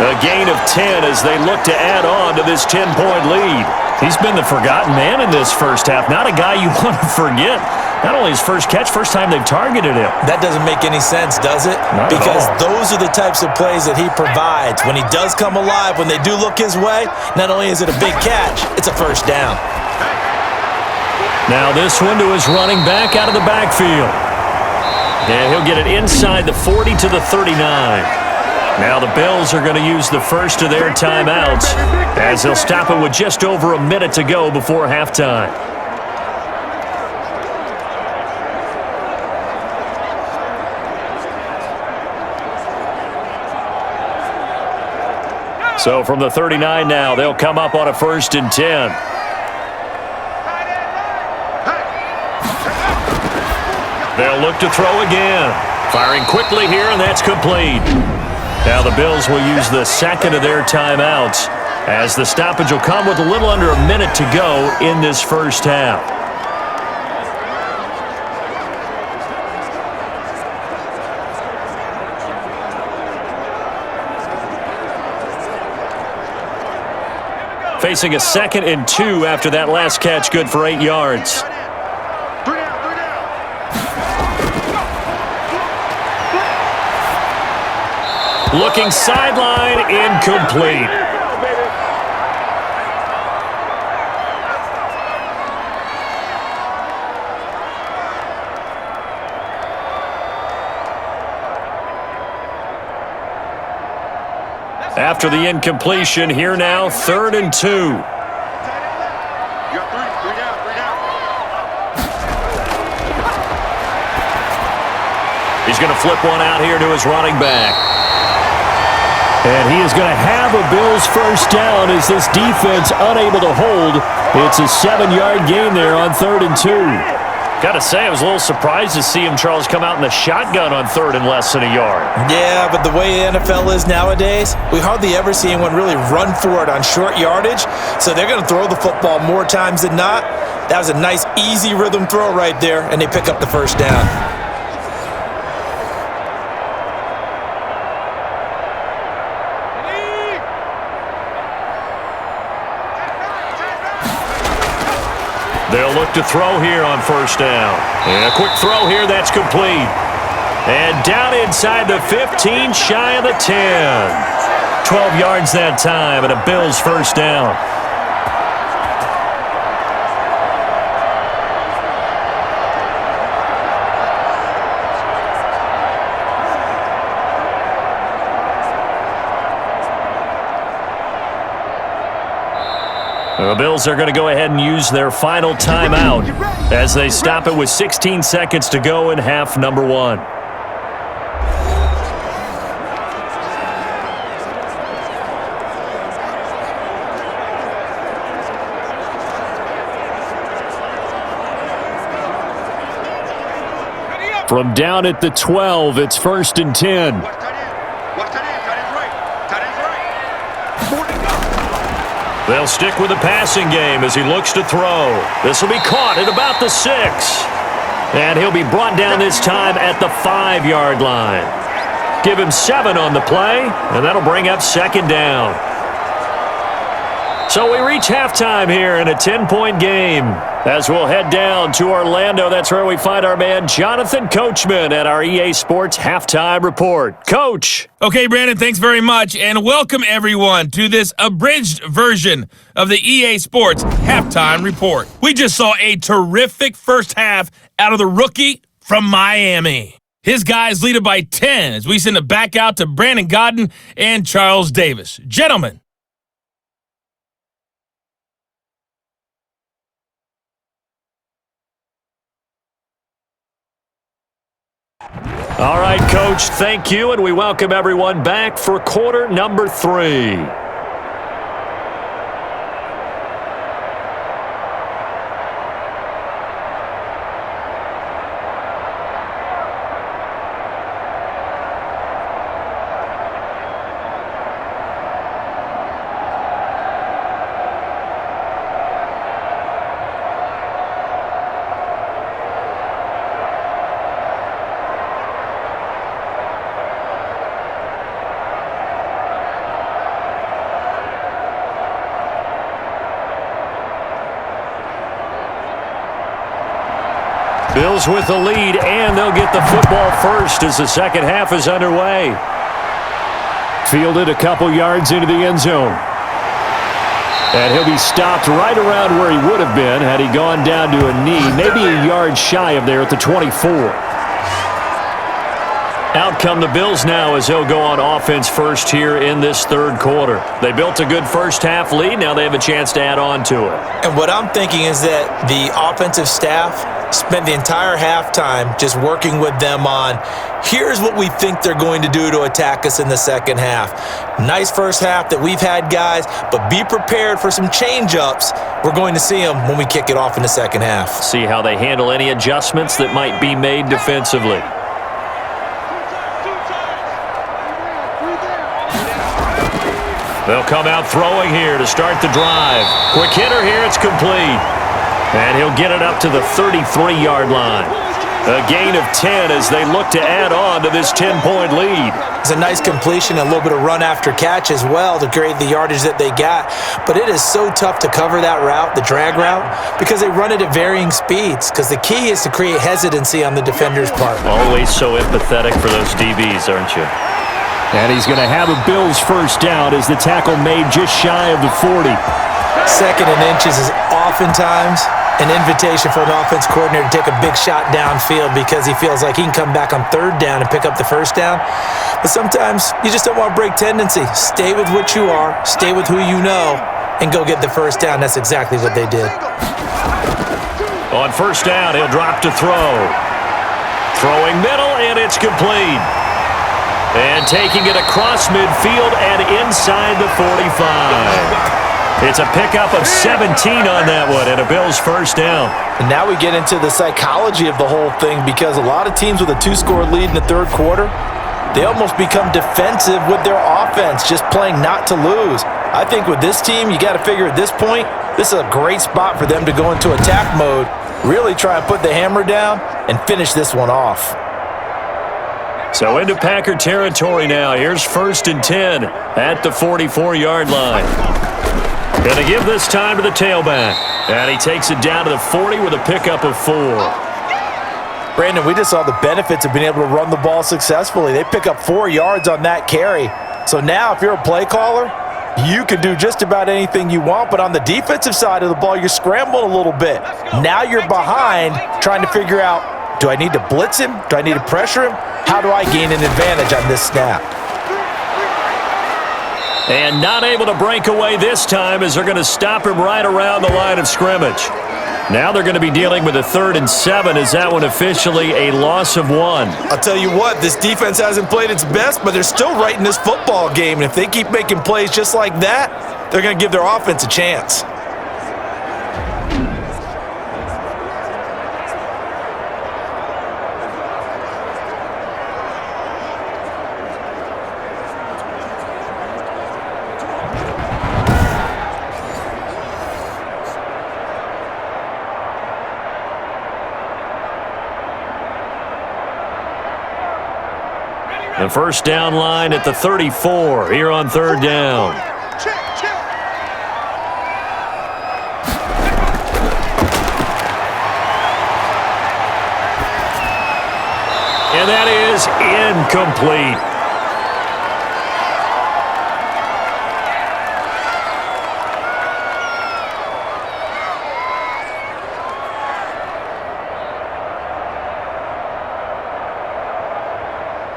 A gain of 10 as they look to add on to this 10-point lead. He's been the forgotten man in this first half. Not a guy you want to forget. Not only his first catch, first time they've targeted him. That doesn't make any sense, does it? Not at because all. those are the types of plays that he provides. When he does come alive, when they do look his way, not only is it a big catch, it's a first down. Now this one to his running back out of the backfield. And he'll get it inside the 40 to the 39. Now the Bills are going to use the first of their timeouts as they'll stop it with just over a minute to go before halftime. So from the 39 now, they'll come up on a 1st and 10. They'll look to throw again. Firing quickly here, and that's complete. Now the Bills will use the second of their timeouts as the stoppage will come with a little under a minute to go in this first half. Facing a 2nd and 2 after that last catch, good for 8 yards. Looking sideline, incomplete. After the incompletion, here now, 3rd and 2. You got three down. He's going to flip one out here to his running back. And he is going to have a Bills first down as this defense unable to hold. It's a 7-yard gain there on 3rd and 2. Got to say, I was a little surprised to see him, Charles, come out in the shotgun on 3rd and less than a yard. Yeah, but the way the NFL is nowadays, we hardly ever see anyone really run for it on short yardage. So they're going to throw the football more times than not. That was a nice, easy rhythm throw right there, and they pick up the first down. They'll look to throw here on 1st down. And a quick throw here, that's complete. And down inside the 15, shy of the 10. 12 yards that time, and a Bills first down. The Bills are going to go ahead and use their final timeout as they stop it with 16 seconds to go in half number 1. From down at the 12, it's 1st and 10. Watch tight end. Tight end's right. They'll stick with the passing game as he looks to throw. This will be caught at about the 6. And he'll be brought down this time at the 5-yard line. Give him 7 on the play, and that'll bring up 2nd down. So we reach halftime here in a 10-point game. As we'll head down to Orlando, that's where we find our man Jonathan Coachman at our EA Sports Halftime Report. Coach. Okay, Brandon, thanks very much, and welcome everyone to this abridged version of the EA Sports Halftime Report. We just saw a terrific first half out of the rookie from Miami. His guys lead it by 10 as we send it back out to Brandon Godden and Charles Davis. Gentlemen. All right, Coach, thank you, and we welcome everyone back for quarter number 3. Bills with the lead, and they'll get the football first as the second half is underway. Fielded a couple yards into the end zone. And he'll be stopped right around where he would have been had he gone down to a knee, maybe a yard shy of there at the 24. Out come the Bills now as they'll go on offense first here in this third quarter. They built a good first half lead. Now they have a chance to add on to it. And what I'm thinking is that the offensive staff spent the entire halftime just working with them on, here's what we think they're going to do to attack us in the second half. Nice first half that we've had, guys, but be prepared for some change-ups. We're going to see them when we kick it off in the second half. See how they handle any adjustments that might be made defensively. They'll come out throwing here to start the drive. Quick hitter here, it's complete. And he'll get it up to the 33-yard line. A gain of 10 as they look to add on to this 10-point lead. It's a nice completion, a little bit of run after catch as well to create the yardage that they got. But it is so tough to cover that route, the drag route, because they run it at varying speeds. Because the key is to create hesitancy on the defender's part. Always so empathetic for those DBs, aren't you? And he's going to have a Bills first down as the tackle made just shy of the 40. Second and inches is oftentimes an invitation for an offense coordinator to take a big shot downfield because he feels like he can come back on third down and pick up the first down. But sometimes you just don't want to break tendency. Stay with what you are, stay with who you know, and go get the first down. That's exactly what they did. On first down, he'll drop to throw. Throwing middle, and it's complete. And taking it across midfield and inside the 45. It's a pickup of 17 on that one and a Bills first down. And now we get into the psychology of the whole thing because a lot of teams with a two-score lead in the third quarter, they almost become defensive with their offense, just playing not to lose. I think with this team, you got to figure at this point, this is a great spot for them to go into attack mode, really try and put the hammer down and finish this one off. So into Packer territory now. Here's first and 10 at the 44-yard line. Going to give this time to the tailback. And he takes it down to the 40 with a pickup of 4. Brandon, we just saw the benefits of being able to run the ball successfully. They pick up 4 yards on that carry. So now if you're a play caller, you can do just about anything you want. But on the defensive side of the ball, you're scrambling a little bit. Now you're behind trying to figure out, do I need to blitz him? Do I need to pressure him? How do I gain an advantage on this snap? And not able to break away this time as they're going to stop him right around the line of scrimmage. Now they're going to be dealing with a 3rd and 7. Is that one officially a loss of 1? I'll tell you what, this defense hasn't played its best, but they're still right in this football game. And if they keep making plays just like that, they're going to give their offense a chance. The first down line at the 34 here on 3rd down. And that is incomplete.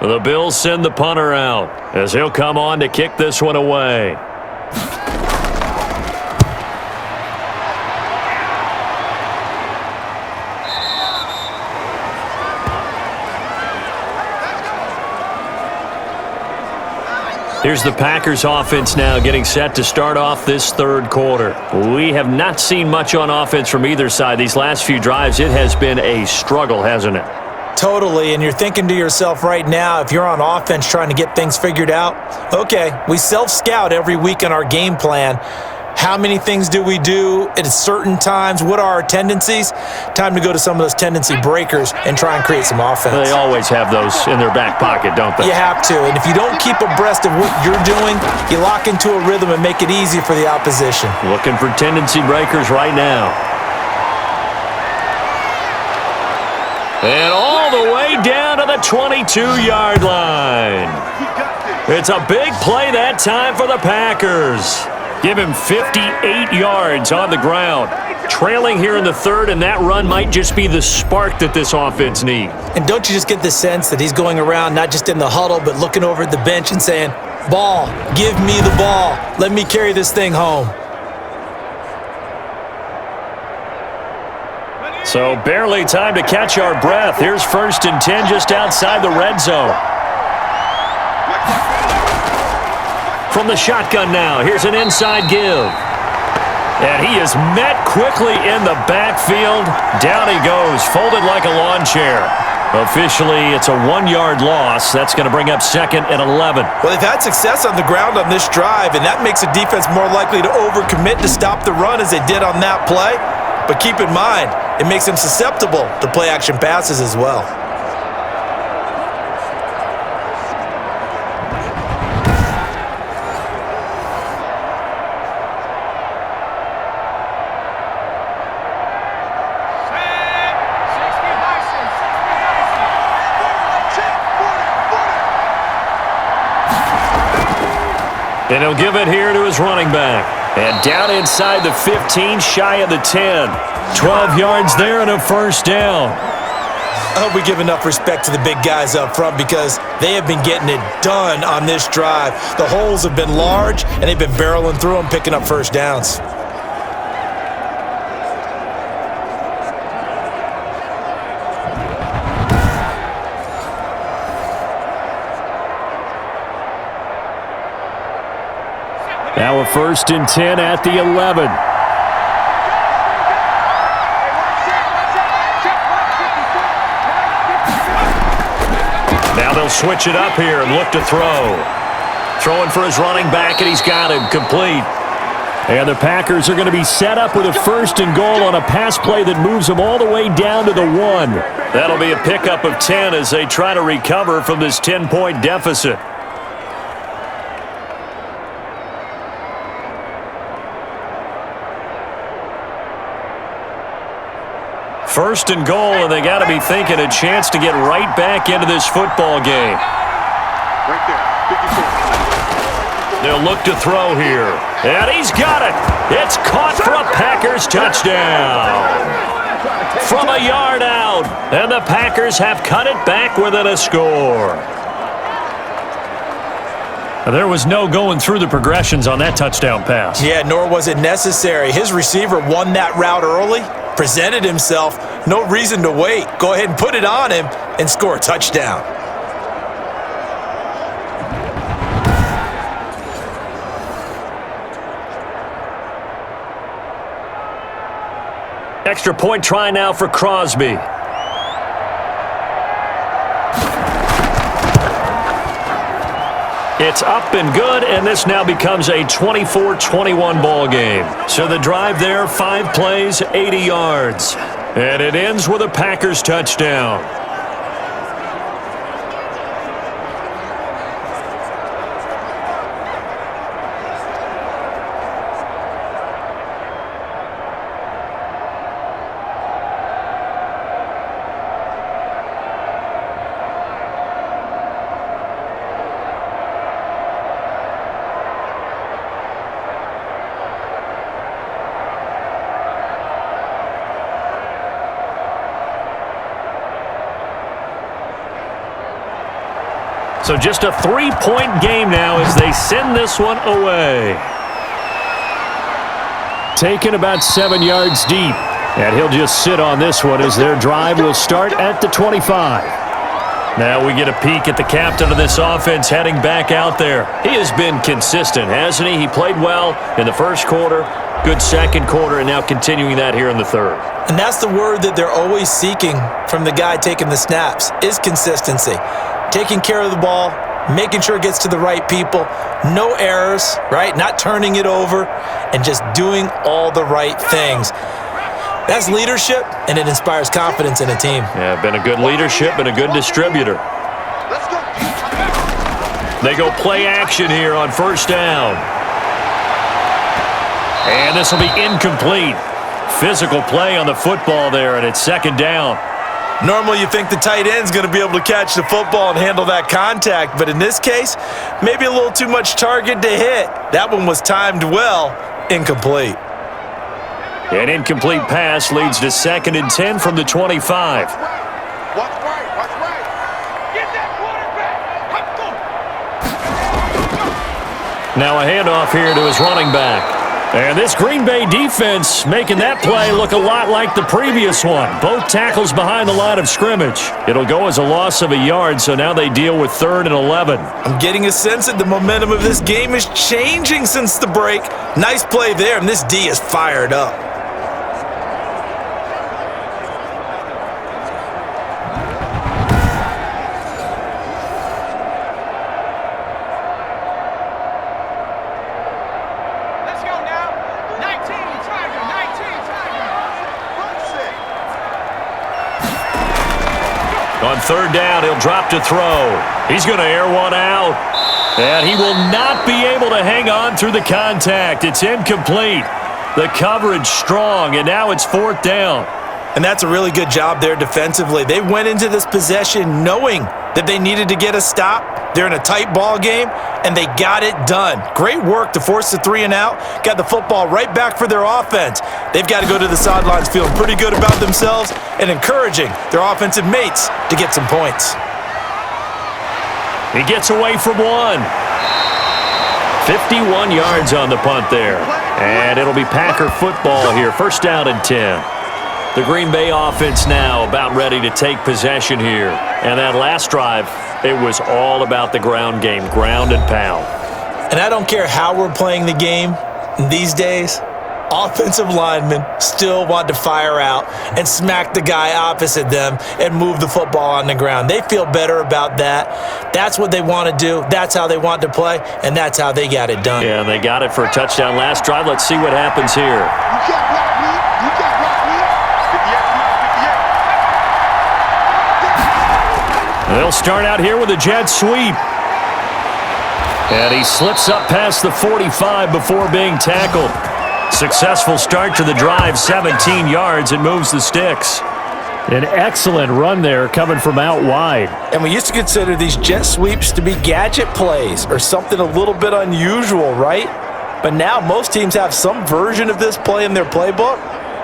The Bills send the punter out as he'll come on to kick this one away. Here's the Packers offense now getting set to start off this third quarter. We have not seen much on offense from either side. These last few drives, it has been a struggle, hasn't it? Totally, and you're thinking to yourself right now, if you're on offense trying to get things figured out, okay, we self-scout every week in our game plan. How many things do we do at certain times? What are our tendencies? Time to go to some of those tendency breakers and try and create some offense. They always have those in their back pocket, don't they? You have to, and if you don't keep abreast of what you're doing, you lock into a rhythm and make it easy for the opposition. Looking for tendency breakers right now. And all the way down to the 22-yard line. It's a big play that time for the Packers. Give him 58 yards on the ground. Trailing here in the third, and that run might just be the spark that this offense needs. And don't you just get the sense that he's going around not just in the huddle, but looking over at the bench and saying, ball, give me the ball. Let me carry this thing home. So barely time to catch our breath. Here's 1st and 10 just outside the red zone. From the shotgun now, here's an inside give. And he is met quickly in the backfield. Down he goes, folded like a lawn chair. Officially, it's a 1-yard loss. That's going to bring up 2nd and 11. Well, they've had success on the ground on this drive, and that makes a defense more likely to overcommit to stop the run as they did on that play. But keep in mind, it makes them susceptible to play-action passes as well. And he'll give it here to his running back. And down inside the 15, shy of the 10. 12 yards there and a 1st down. I hope we give enough respect to the big guys up front because they have been getting it done on this drive. The holes have been large, and they've been barreling through them, picking up 1st downs. Now a 1st and 10 at the 11. Now they'll switch it up here and look to throw. Throwing for his running back, and he's got him complete. And the Packers are going to be set up with a 1st and goal on a pass play that moves them all the way down to the 1. That'll be a pickup of 10 as they try to recover from this 10-point deficit. First and goal, and they got to be thinking a chance to get right back into this football game. Right there. They'll look to throw here. And he's got it. It's caught for a Packers touchdown. From a yard out. And the Packers have cut it back within a score. There was no going through the progressions on that touchdown pass. Yeah, nor was it necessary. His receiver won that route early, presented himself, no reason to wait. Go ahead and put it on him and score a touchdown. Extra point try now for Crosby. It's up and good, and this now becomes a 24-21 ball game. So the drive there, 5 plays, 80 yards. And it ends with a Packers touchdown. So just a 3-point game now as they send this one away. Taken about 7 yards deep. And he'll just sit on this one as their drive will start at the 25. Now we get a peek at the captain of this offense heading back out there. He has been consistent, hasn't he? He played well in the first quarter, good second quarter, and now continuing that here in the third. And that's the word that they're always seeking from the guy taking the snaps, is consistency. Taking care of the ball, making sure it gets to the right people, no errors, right? Not turning it over, and just doing all the right things. That's leadership, and it inspires confidence in a team. Yeah, been a good leadership and a good distributor. They go play action here on first down. And this will be incomplete. Physical play on the football there, and it's second down. Normally you think the tight end's going to be able to catch the football and handle that contact, but in this case, maybe a little too much target to hit. That one was timed well, incomplete. An incomplete pass leads to 2nd and 10 from the 25. Watch right. Watch right. Get that quarterback. Now a handoff here to his running back. And this Green Bay defense making that play look a lot like the previous one. Both tackles behind the line of scrimmage. It'll go as a loss of a yard, so now they deal with 3rd and 11. I'm getting a sense that the momentum of this game is changing since the break. Nice play there, and this D is fired up. On 3rd down, he'll drop to throw. He's going to air one out. And he will not be able to hang on through the contact. It's incomplete. The coverage strong, and now it's 4th down. And that's a really good job there defensively. They went into this possession knowing that they needed to get a stop. They're in a tight ball game, and they got it done. Great work to force the 3 and out. Got the football right back for their offense. They've got to go to the sidelines feeling pretty good about themselves and encouraging their offensive mates to get some points. He gets away from one. 51 yards on the punt there. And it'll be Packer football here. 1st down and 10. The Green Bay offense now about ready to take possession here. And that last drive, it was all about the ground game, ground and pound. And I don't care how we're playing the game these days, offensive linemen still want to fire out and smack the guy opposite them and move the football on the ground. They feel better about that. That's what they want to do. That's how they want to play, and that's how they got it done. Yeah, and they got it for a touchdown last drive. Let's see what happens here. You can't block me. You can't block me. 58. They'll start out here with a jet sweep. And he slips up past the 45 before being tackled. Successful start to the drive, 17 yards, and moves the sticks. An excellent run there coming from out wide. And we used to consider these jet sweeps to be gadget plays or something a little bit unusual, right? But now most teams have some version of this play in their playbook.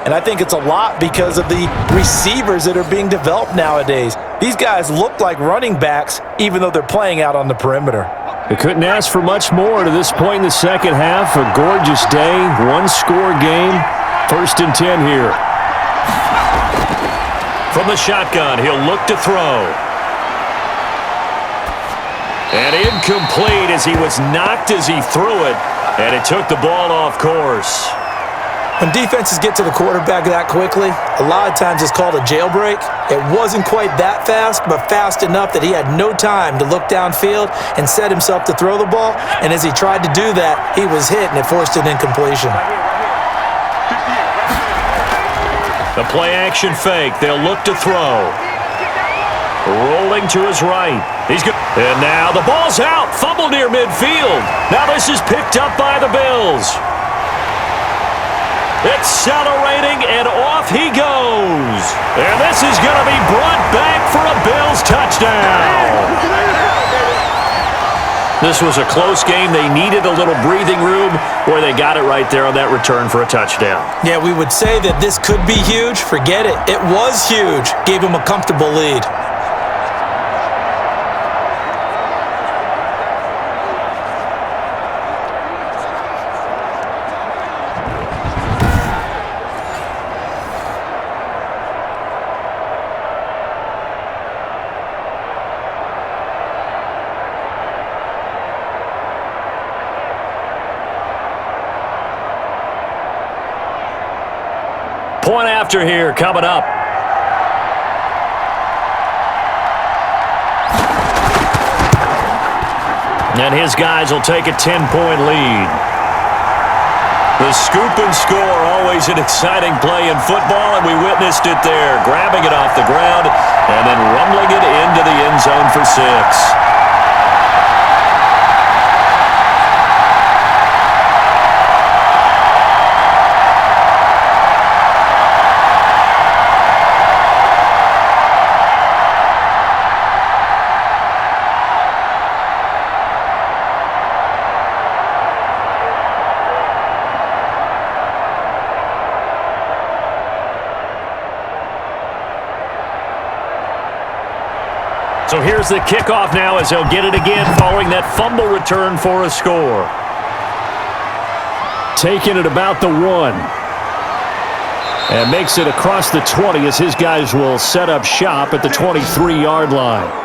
And I think it's a lot because of the receivers that are being developed nowadays. These guys look like running backs even though they're playing out on the perimeter. They couldn't ask for much more to this point in the second half. A gorgeous day, one-score game. 1st and 10 here. From the shotgun, he'll look to throw. And incomplete as he was knocked as he threw it. And it took the ball off course. When defenses get to the quarterback that quickly, a lot of times it's called a jailbreak. It wasn't quite that fast, but fast enough that he had no time to look downfield and set himself to throw the ball. And as he tried to do that, he was hit and it forced an incompletion. The play-action fake. They'll look to throw. Rolling to his right. He's good. And now the ball's out. Fumble near midfield. Now this is picked up by the Bills. Accelerating, and off he goes. And this is going to be brought back for a Bills touchdown. This was a close game. They needed a little breathing room, where they got it right there on that return for a touchdown. Yeah, we would say that this could be huge. Forget it. It was huge. Gave him a comfortable lead. Point after here coming up. And his guys will take a 10-point lead. The scoop and score, always an exciting play in football, and we witnessed it there, grabbing it off the ground and then rumbling it into the end zone for 6. So here's the kickoff now as they'll get it again following that fumble return for a score. Taking it about the 1. And makes it across the 20 as his guys will set up shop at the 23-yard line.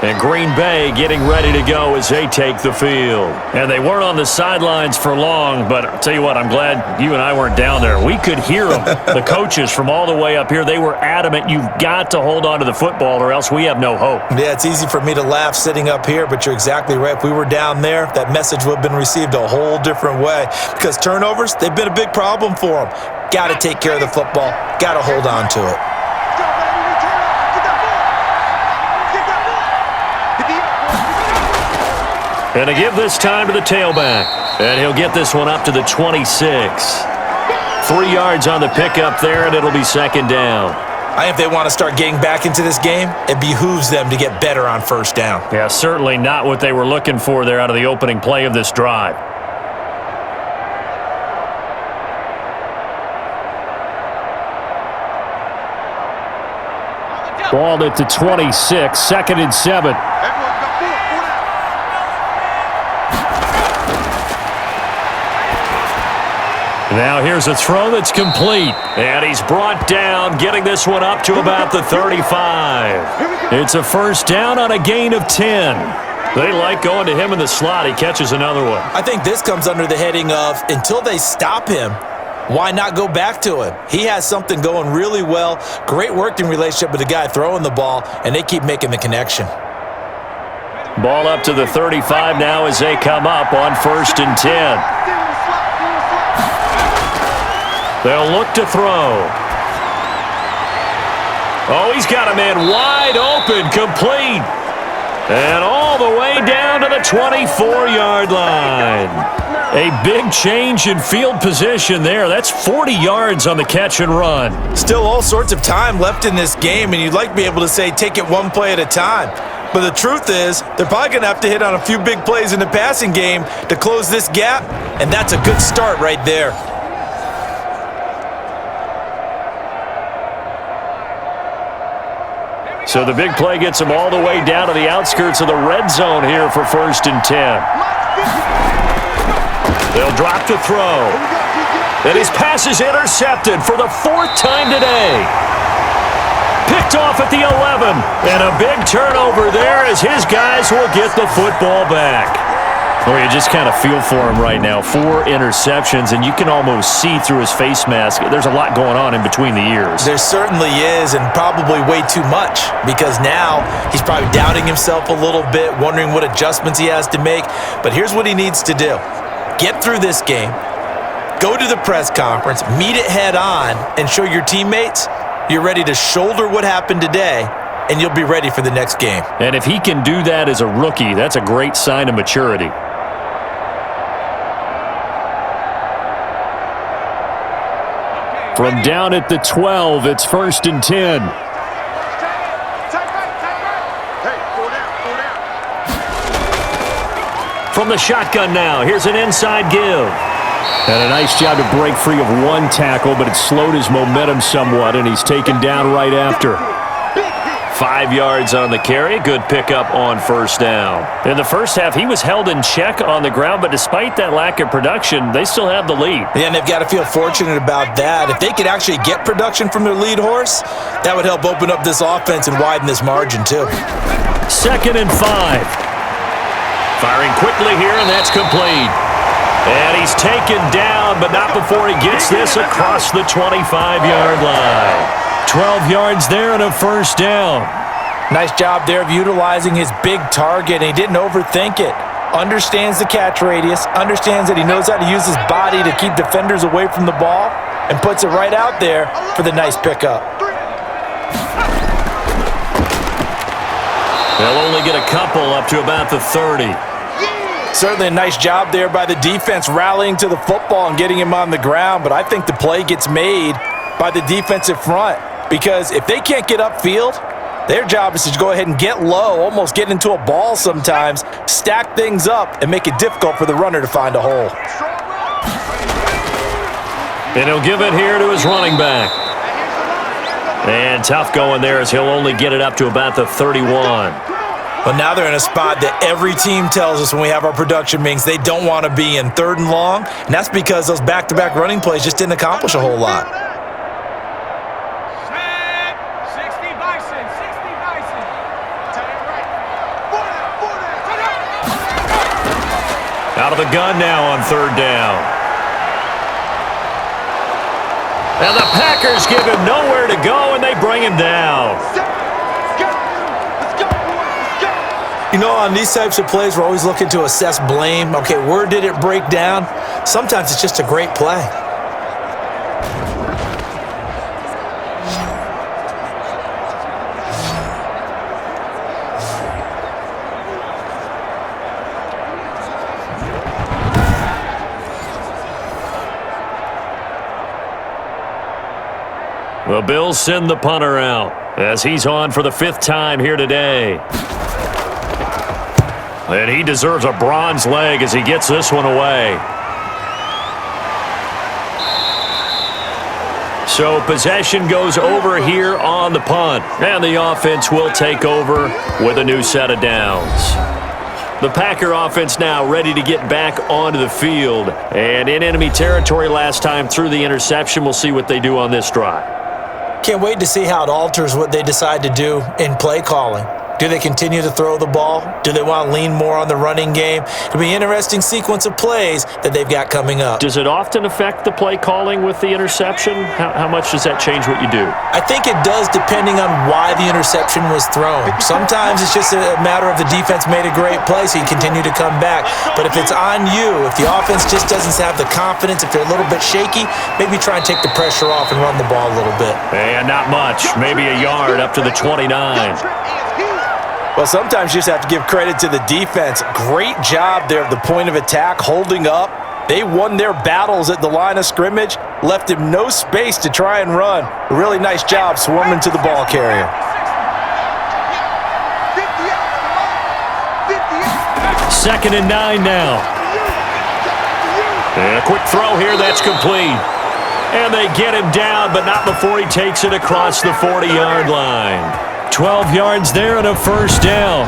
And Green Bay getting ready to go as they take the field. And they weren't on the sidelines for long, but I'll tell you what, I'm glad you and I weren't down there. We could hear them. The coaches from all the way up here, they were adamant, you've got to hold on to the football or else we have no hope. Yeah, it's easy for me to laugh sitting up here, but you're exactly right. If we were down there, that message would have been received a whole different way because turnovers, they've been a big problem for them. Got to take care of the football. Got to hold on to it. And to give this time to the tailback. And he'll get this one up to the 26. 3 yards on the pickup there, and it'll be second down. I think if they want to start getting back into this game, it behooves them to get better on first down. Yeah, certainly not what they were looking for there out of the opening play of this drive. Ball at the 26, 2nd and 7. Now here's a throw that's complete. And he's brought down, getting this one up to about the 35. It's a first down on a gain of 10. They like going to him in the slot. He catches another one. I think this comes under the heading of until they stop him, why not go back to him? He has something going really well. Great working relationship with the guy throwing the ball, and they keep making the connection. Ball up to the 35 now as they come up on 1st and 10. They'll look to throw. Oh, he's got a man wide open, complete. And all the way down to the 24-yard line. A big change in field position there. That's 40 yards on the catch and run. Still all sorts of time left in this game, and you'd like to be able to say take it one play at a time. But the truth is, they're probably going to have to hit on a few big plays in the passing game to close this gap, and that's a good start right there. So the big play gets him all the way down to the outskirts of the red zone here for 1st and 10. They'll drop to throw. And his pass is intercepted for the 4th time today. Picked off at the 11. And a big turnover there as his guys will get the football back. Well, you just kind of feel for him right now. 4 interceptions, and you can almost see through his face mask. There's a lot going on in between the ears. There certainly is, and probably way too much, because now he's probably doubting himself a little bit, wondering what adjustments he has to make. But here's what he needs to do. Get through this game, go to the press conference, meet it head on, and show your teammates you're ready to shoulder what happened today, and you'll be ready for the next game. And if he can do that as a rookie, that's a great sign of maturity. From down at the 12, it's 1st and 10. From the shotgun now, here's an inside give. And a nice job to break free of 1 tackle, but it slowed his momentum somewhat, and he's taken down right after. 5 yards on the carry. Good pickup on 1st down. In the first half, he was held in check on the ground, but despite that lack of production, they still have the lead. Yeah, and they've got to feel fortunate about that. If they could actually get production from their lead horse, that would help open up this offense and widen this margin too. 2nd and 5. Firing quickly here, and that's complete. And he's taken down, but not before he gets this across the 25-yard line. 12 yards there and a 1st down. Nice job there of utilizing his big target, and he didn't overthink it. Understands the catch radius, understands that he knows how to use his body to keep defenders away from the ball, and puts it right out there for the nice pickup. They'll only get a couple up to about the 30. Certainly a nice job there by the defense rallying to the football and getting him on the ground, but I think the play gets made by the defensive front. Because if they can't get upfield, their job is to go ahead and get low, almost get into a ball sometimes, stack things up, and make it difficult for the runner to find a hole. And he'll give it here to his running back. And tough going there as he'll only get it up to about the 31. Well, now they're in a spot that every team tells us when we have our production meetings they don't want to be in, 3rd and long, and that's because those back-to-back running plays just didn't accomplish a whole lot. Out of the gun now on 3rd down. And the Packers give him nowhere to go, and they bring him down. You know, on these types of plays, we're always looking to assess blame. Okay, where did it break down? Sometimes it's just a great play. The Bills send the punter out as he's on for the 5th time here today. And he deserves a bronze leg as he gets this one away. So possession goes over here on the punt, and the offense will take over with a new set of downs. The Packer offense now ready to get back onto the field, and in enemy territory last time through the interception. We'll see what they do on this drive. Can't wait to see how it alters what they decide to do in play calling. Do they continue to throw the ball? Do they want to lean more on the running game? It'll be an interesting sequence of plays that they've got coming up. Does it often affect the play calling with the interception? How much does that change what you do? I think it does depending on why the interception was thrown. Sometimes it's just a matter of the defense made a great play, so you continue to come back. But if it's on you, if the offense just doesn't have the confidence, if they're a little bit shaky, maybe try and take the pressure off and run the ball a little bit. And not much. Maybe a yard up to the 29. Well, sometimes you just have to give credit to the defense. Great job there at the point of attack, holding up. They won their battles at the line of scrimmage, left him no space to try and run. A really nice job swarming to the ball carrier. 2nd and 9 now. And a quick throw here, that's complete. And they get him down, but not before he takes it across the 40-yard line. 12 yards there and a 1st down.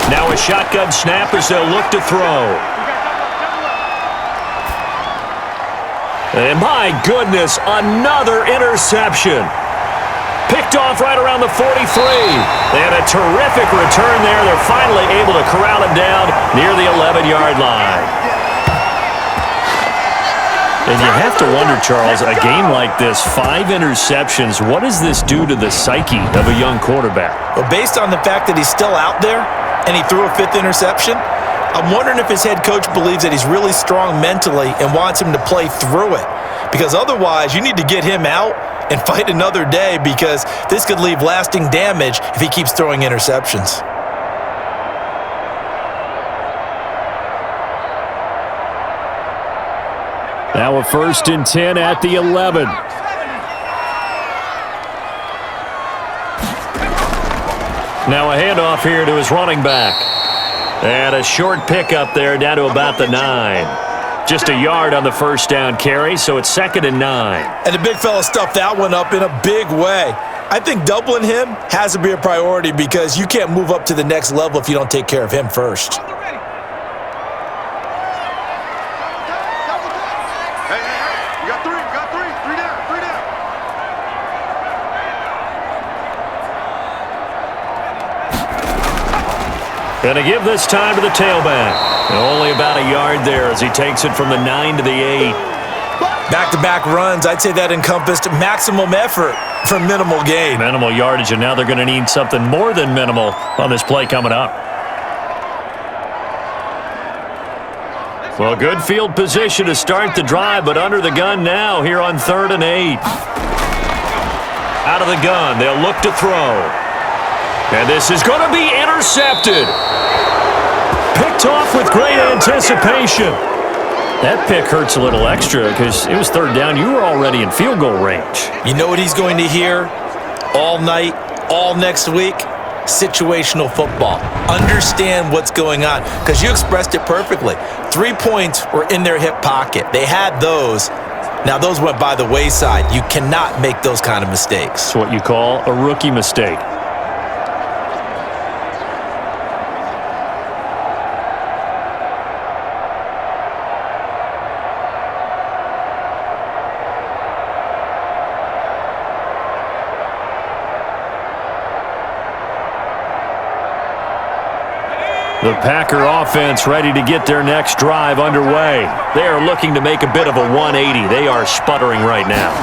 Now a shotgun snap as they'll look to throw. And my goodness, another interception. Picked off right around the 43. And a terrific return there. They're finally able to corral him down near the 11-yard line. And you have to wonder, Charles, a game like this, 5 interceptions, what does this do to the psyche of a young quarterback? Well, based on the fact that he's still out there and he threw a 5th interception, I'm wondering if his head coach believes that he's really strong mentally and wants him to play through it. Because otherwise, you need to get him out and fight another day, because this could leave lasting damage if he keeps throwing interceptions. Now a 1st and 10 at the 11. Now a handoff here to his running back. And a short pickup there down to about the 9. Just a yard on the 1st down carry, so it's 2nd and 9. And the big fella stuffed that one up in a big way. I think doubling him has to be a priority, because you can't move up to the next level if you don't take care of him first. You got three down. Going to give this time to the tailback. Only about a yard there as he takes it from the 9 to the 8. Back-to-back runs, I'd say that encompassed maximum effort for minimal gain. Minimal yardage, and now they're going to need something more than minimal on this play coming up. Well, good field position to start the drive, but under the gun now here on 3rd and 8. Out of the gun, they'll look to throw. And this is going to be intercepted. Picked picked off with great anticipation. That pick hurts a little extra because it was third down. You were already in field goal range. You know what he's going to hear all night, all next week? Situational football. Understand what's going on, because you expressed it perfectly. 3 points were in their hip pocket. They had those. Now, those went by the wayside. You cannot make those kind of mistakes. It's what you call a rookie mistake. The Packer offense ready to get their next drive underway. They are looking to make a bit of a 180. They are sputtering right now.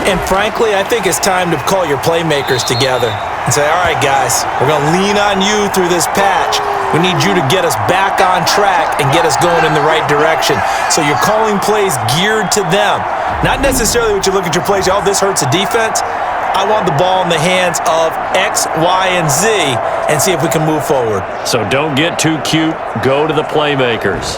And frankly, I think it's time to call your playmakers together and say, all right, guys, we're going to lean on you through this patch. We need you to get us back on track and get us going in the right direction. So you're calling plays geared to them. Not necessarily what you look at your plays, oh, this hurts the defense. I want the ball in the hands of X, Y, and Z and see if we can move forward. So don't get too cute. Go to the playmakers.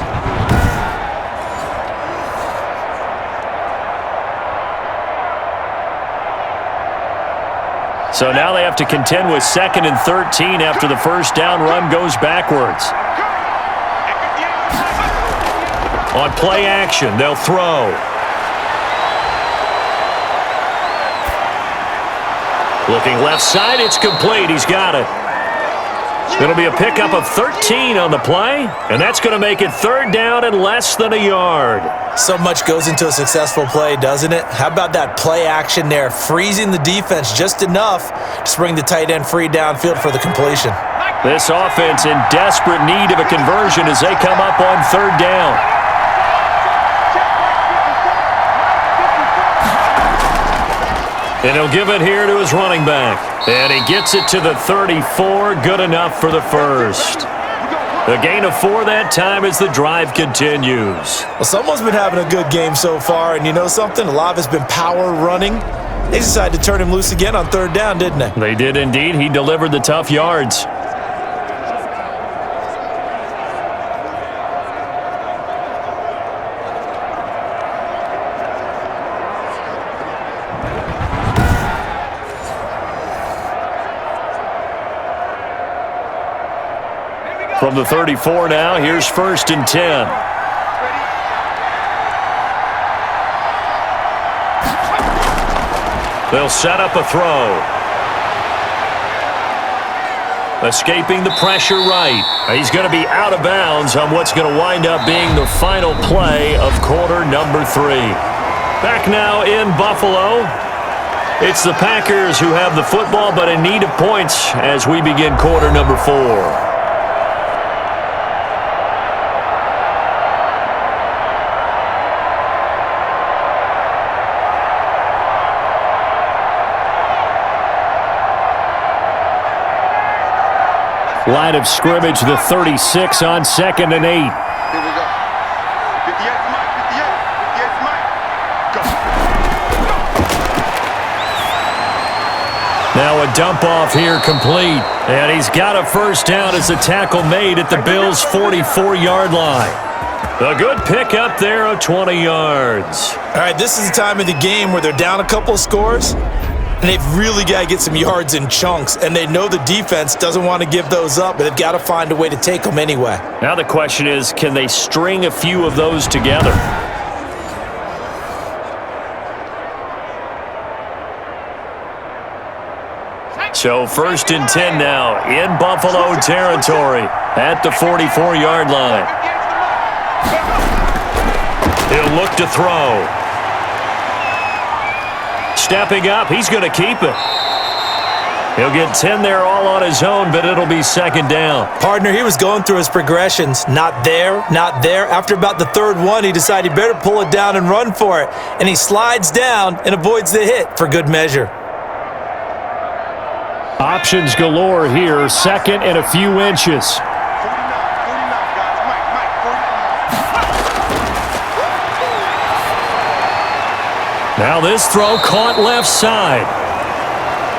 So now they have to contend with 2nd and 13 after the first down run goes backwards. On play action, they'll throw. Looking left side, it's complete. He's got it. It'll be a pickup of 13 on the play, and that's going to make it third down and less than a yard. So much goes into a successful play, doesn't it? How about that play action there, freezing the defense just enough to bring the tight end free downfield for the completion. This offense in desperate need of a conversion as they come up on third down. And he'll give it here to his running back. And he gets it to the 34. Good enough for the first. A gain of 4 that time as the drive continues. Well, someone's been having a good game so far, and you know something? A lot of it's been power running. They decided to turn him loose again on third down, didn't they? They did indeed. He delivered the tough yards. From the 34 now, here's 1st and 10. They'll set up a throw. Escaping the pressure right. He's going to be out of bounds on what's going to wind up being the final play of quarter number 3. Back now in Buffalo. It's the Packers who have the football but in need of points as we begin quarter number 4. Line of scrimmage, the 36 on 2nd and 8. Here we go. 58's Mike, 58's Mike. Go. Now a dump off here complete. And he's got a first down as the tackle made at the Bills' 44-yard line. A good pick up there of 20 yards. All right, this is the time of the game where they're down a couple of scores, and they've really got to get some yards in chunks, and they know the defense doesn't want to give those up, but they've got to find a way to take them anyway. Now the question is, can they string a few of those together? So 1st and 10 now in Buffalo territory at the 44-yard line. He'll look to throw. Stepping up, he's going to keep it. He'll get 10 there all on his own, but it'll be 2nd down. Partner, he was going through his progressions. Not there, not there. After about the 3rd one, he decided he better pull it down and run for it. And he slides down and avoids the hit for good measure. Options galore here. 2nd and a few inches. 49, guys. Mike, 49. Now this throw caught left side.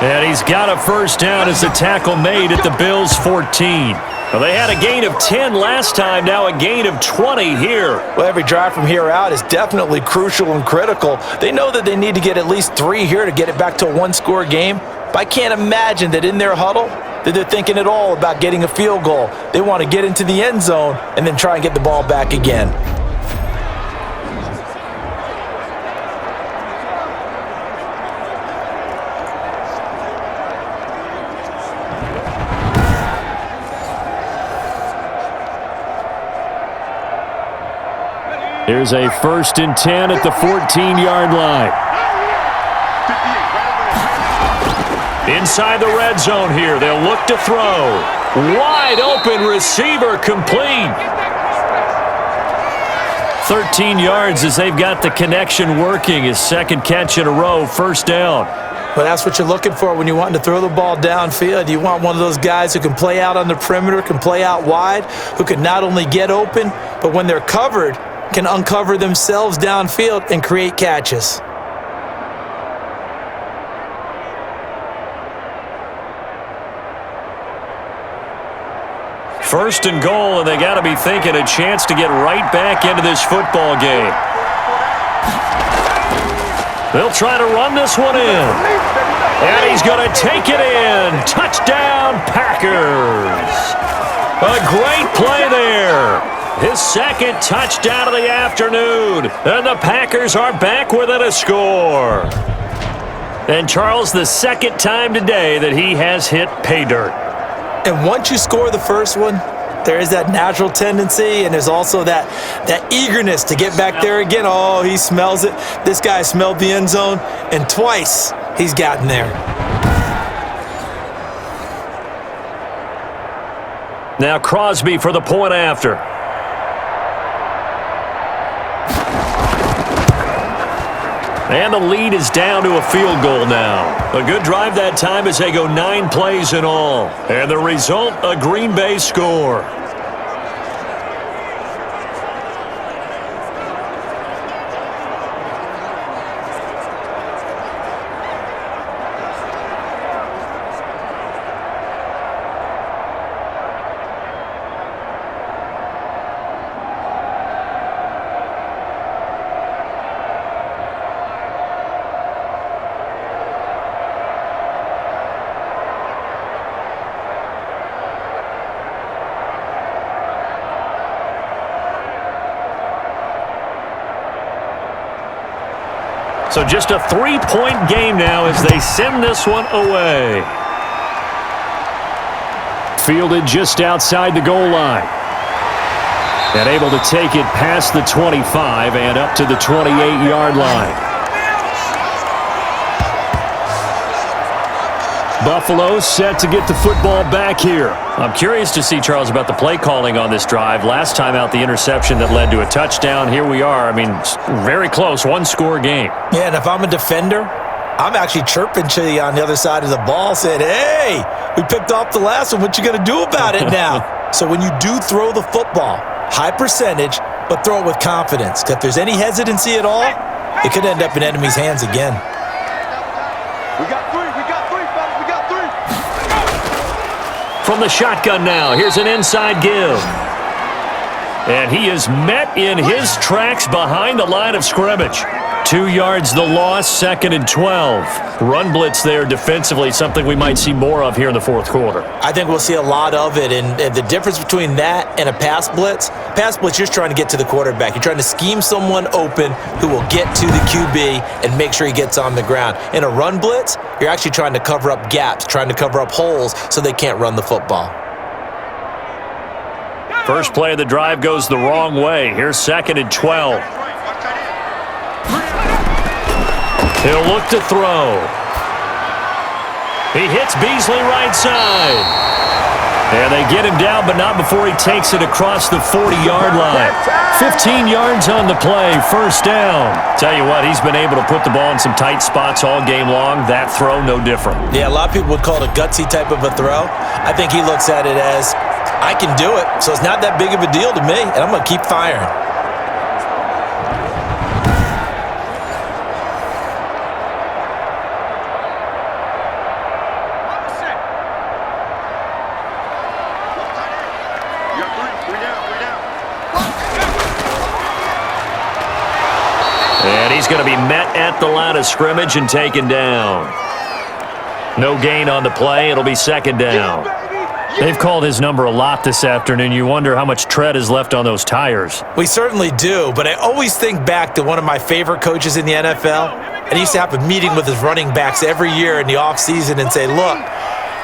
And he's got a first down as the tackle made at the Bills' 14. Well, they had a gain of 10 last time, now a gain of 20 here. Well, every drive from here out is definitely crucial and critical. They know that they need to get at least 3 here to get it back to a one-score game. But I can't imagine that in their huddle that they're thinking at all about getting a field goal. They want to get into the end zone and then try and get the ball back again. Here's a 1st and 10 at the 14-yard line. Inside the red zone here. They'll look to throw. Wide open receiver complete. 13 yards as they've got the connection working. His second catch in a row, 1st down. Well, that's what you're looking for when you want to throw the ball downfield. You want one of those guys who can play out on the perimeter, can play out wide, who can not only get open, but when they're covered, can uncover themselves downfield and create catches. First and goal, and they got to be thinking a chance to get right back into this football game. They'll try to run this one in. And he's going to take it in. Touchdown, Packers. A great play there. His second touchdown of the afternoon. And the Packers are back within a score. And Charles, the second time today that he has hit pay dirt. And once you score the first one, there is that natural tendency, and there's also that eagerness to get back there again. Oh, he smells it. This guy smelled the end zone, and twice he's gotten there. Now Crosby for the point after. And the lead is down to a field goal now. A good drive that time as they go 9 plays in all. And the result, a Green Bay score. So just a 3-point game now as they send this one away. Fielded just outside the goal line. And able to take it past the 25 and up to the 28-yard line. Buffalo set to get the football back here. I'm curious to see, Charles, about the play calling on this drive. Last time out, the interception that led to a touchdown. Here we are. I mean, very close, one-score game. Yeah, and if I'm a defender, I'm actually chirping to you on the other side of the ball, saying, hey, we picked off the last one. What you going to do about it now? So when you do throw the football, high percentage, but throw it with confidence. Because if there's any hesitancy at all, it could end up in enemy's hands again. We got three, fellas, we got 3. From the shotgun now, here's an inside give. And he is met in his tracks behind the line of scrimmage. 2 yards the loss, 2nd and 12. Run blitz there defensively, something we might see more of here in the fourth quarter. I think we'll see a lot of it, and the difference between that and a pass blitz, you're trying to get to the quarterback. You're trying to scheme someone open who will get to the QB and make sure he gets on the ground. In a run blitz, you're actually trying to cover up gaps, trying to cover up holes so they can't run the football. First play of the drive goes the wrong way. Here's 2nd and 12. He'll look to throw. He hits Beasley right side. And they get him down, but not before he takes it across the 40-yard line. 15 yards on the play, 1st down. Tell you what, he's been able to put the ball in some tight spots all game long. That throw, no different. Yeah, a lot of people would call it a gutsy type of a throw. I think he looks at it as, I can do it, so it's not that big of a deal to me, and I'm going to keep firing. going to be met at the line of scrimmage and taken down. No gain on the play. It'll be second down. They've called his number a lot this afternoon. You wonder how much tread is left on those tires. We certainly do, but I always think back to one of my favorite coaches in the NFL, and he used to have a meeting with his running backs every year in the offseason and say, look,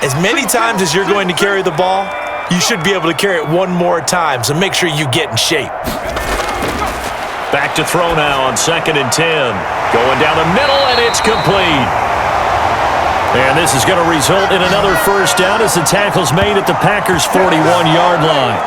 as many times as you're going to carry the ball, you should be able to carry it one more time, so make sure you get in shape. Back to throw now on 2nd and 10. Going down the middle, and it's complete. And this is going to result in another first down as the tackle's made at the Packers' 41-yard line.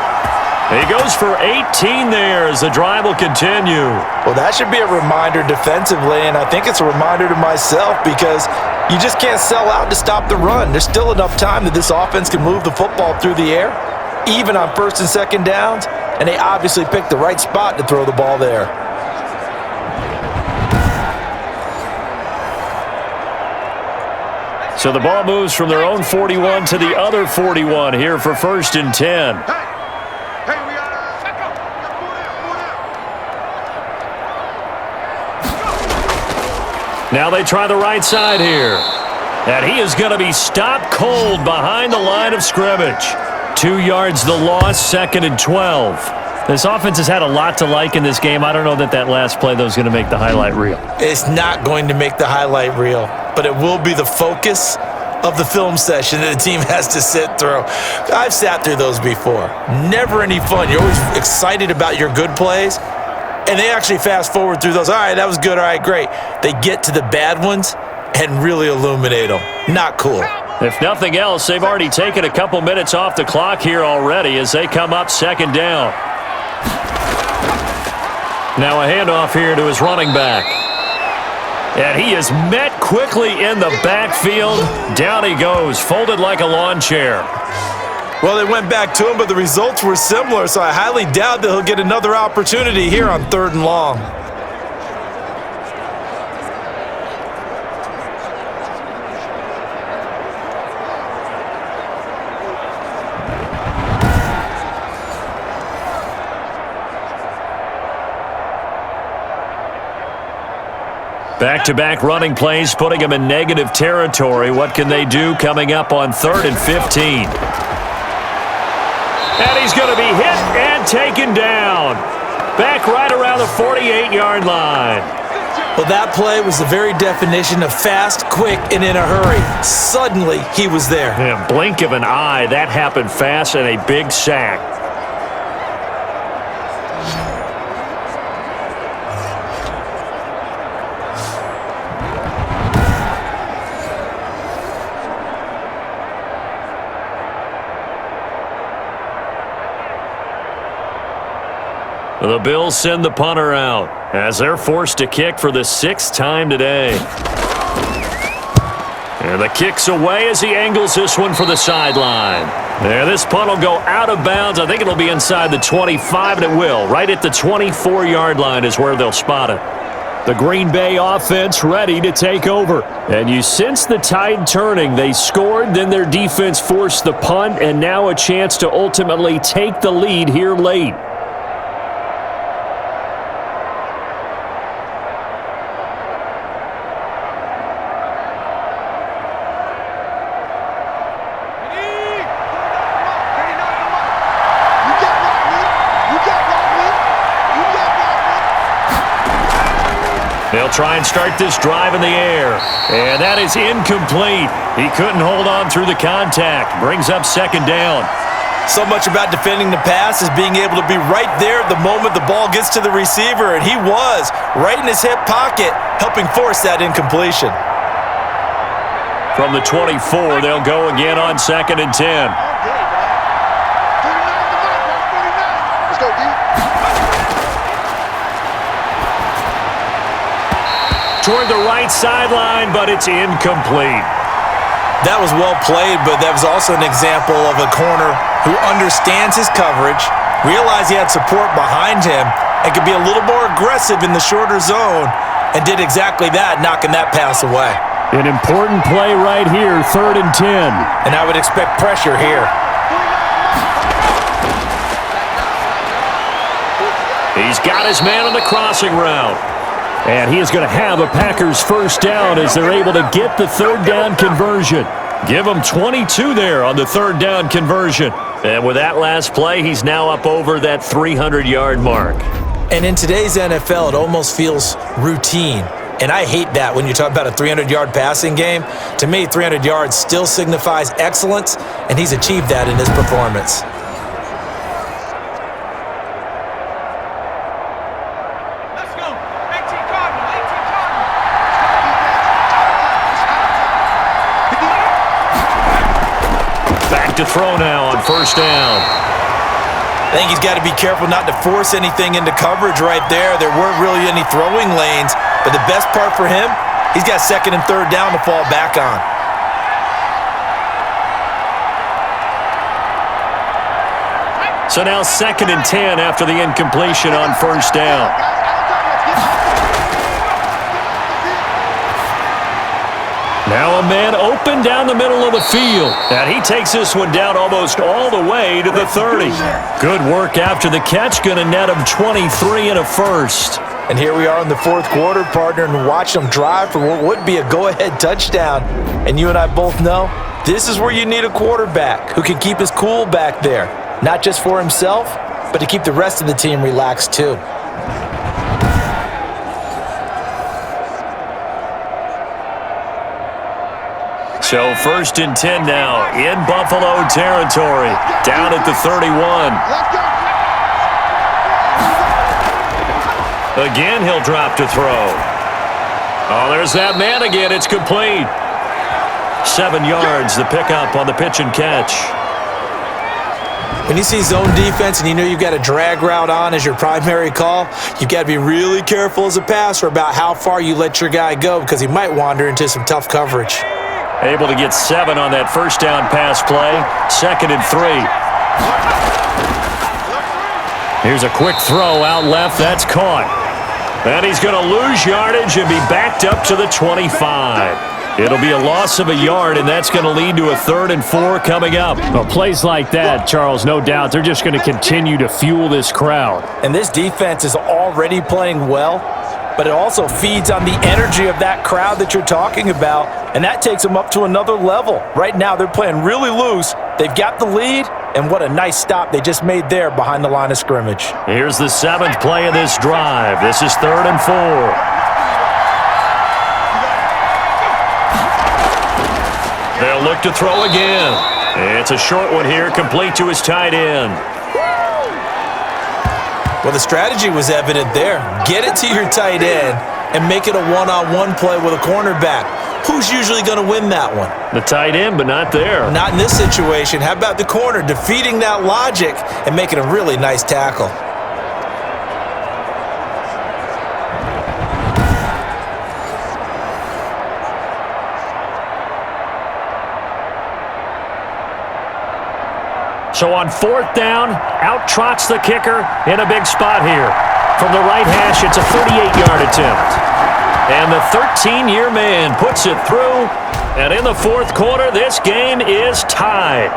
He goes for 18 there as the drive will continue. Well, that should be a reminder defensively, and I think it's a reminder to myself because you just can't sell out to stop the run. There's still enough time that this offense can move the football through the air, even on 1st and 2nd downs, and they obviously picked the right spot to throw the ball there. So the ball moves from their own 41 to the other 41 here for 1st and 10. Hey, we got Now they try the right side here. And he is going to be stopped cold behind the line of scrimmage. 2 yards the loss, 2nd and 12. This offense has had a lot to like in this game. I don't know that last play, though, is going to make the highlight reel. It's not going to make the highlight reel, but it will be the focus of the film session that the team has to sit through. I've sat through those before. Never any fun. You're always excited about your good plays, and they actually fast forward through those. All right, that was good. All right, great. They get to the bad ones and really illuminate them. Not cool. If nothing else, they've already taken a couple minutes off the clock here already as they come up 2nd down. Now a handoff here to his running back. And he is met quickly in the backfield. Down he goes, folded like a lawn chair. Well, they went back to him, but the results were similar, so I highly doubt that he'll get another opportunity here on 3rd and long. Back-to-back running plays, putting him in negative territory. What can they do coming up on 3rd and 15? And he's going to be hit and taken down. Back right around the 48-yard line. Well, that play was the very definition of fast, quick, and in a hurry. Suddenly, he was there. Yeah, blink of an eye, that happened fast and a big sack. The Bills send the punter out as they're forced to kick for the 6th time today. And the kick's away as he angles this one for the sideline. There, this punt will go out of bounds. I think it'll be inside the 25, and it will. Right at the 24-yard line is where they'll spot it. The Green Bay offense ready to take over. And you sense the tide turning. They scored, then their defense forced the punt, and now a chance to ultimately take the lead here late. They'll try and start this drive in the air. And that is incomplete. He couldn't hold on through the contact. Brings up 2nd down. So much about defending the pass is being able to be right there at the moment the ball gets to the receiver, and he was right in his hip pocket, helping force that incompletion. From the 24, they'll go again on 2nd and 10. Let's go, D. Toward the right sideline, but it's incomplete. That was well played, but that was also an example of a corner who understands his coverage, realized he had support behind him, and could be a little more aggressive in the shorter zone, and did exactly that, knocking that pass away. An important play right here, 3rd and 10. And I would expect pressure here. He's got his man on the crossing route. And he is going to have a Packers first down as they're able to get the third down conversion. Give him 22 there on the third down conversion. And with that last play, he's now up over that 300-yard mark. And in today's NFL, it almost feels routine. And I hate that when you talk about a 300-yard passing game. To me, 300 yards still signifies excellence, and he's achieved that in his performance. Back to throw now on first down. I think he's got to be careful not to force anything into coverage right there. There weren't really any throwing lanes, but the best part for him, he's got second and third down to fall back on. So now second and 10 after the incompletion on first down. Now a man open down the middle of the field. And he takes this one down almost all the way to the 30. Good work after the catch. Going to net him 23 and a first. And here we are in the fourth quarter, partner, and watch them drive for what would be a go-ahead touchdown. And you and I both know this is where you need a quarterback who can keep his cool back there. Not just for himself, but to keep the rest of the team relaxed too. So first and 10 now in Buffalo territory. Down at the 31. Again, he'll drop to throw. Oh, there's that man again. It's complete. 7 yards, the pickup on the pitch and catch. When you see zone defense and you know you've got a drag route on as your primary call, you've got to be really careful as a passer about how far you let your guy go because he might wander into some tough coverage. Able to get 7 on that first down pass play. Second and 3. Here's a quick throw out left. That's caught. And he's going to lose yardage and be backed up to the 25. It'll be a loss of a yard, and that's going to lead to a 3rd and 4 coming up. Well, plays like that, Charles, no doubt, they're just going to continue to fuel this crowd. And this defense is already playing well, but it also feeds on the energy of that crowd that you're talking about, and that takes them up to another level. Right now, they're playing really loose. They've got the lead, and what a nice stop they just made there behind the line of scrimmage. Here's the 7th play of this drive. This is 3rd and 4. They'll look to throw again. It's a short one here, complete to his tight end. Well, the strategy was evident there. Get it to your tight end and make it a one-on-one play with a cornerback. Who's usually going to win that one? The tight end, but not there. Not in this situation. How about the corner defeating that logic and making a really nice tackle? So on 4th down, out trots the kicker in a big spot here. From the right hash, it's a 38-yard attempt. And the 13-year man puts it through. And in the 4th quarter, this game is tied.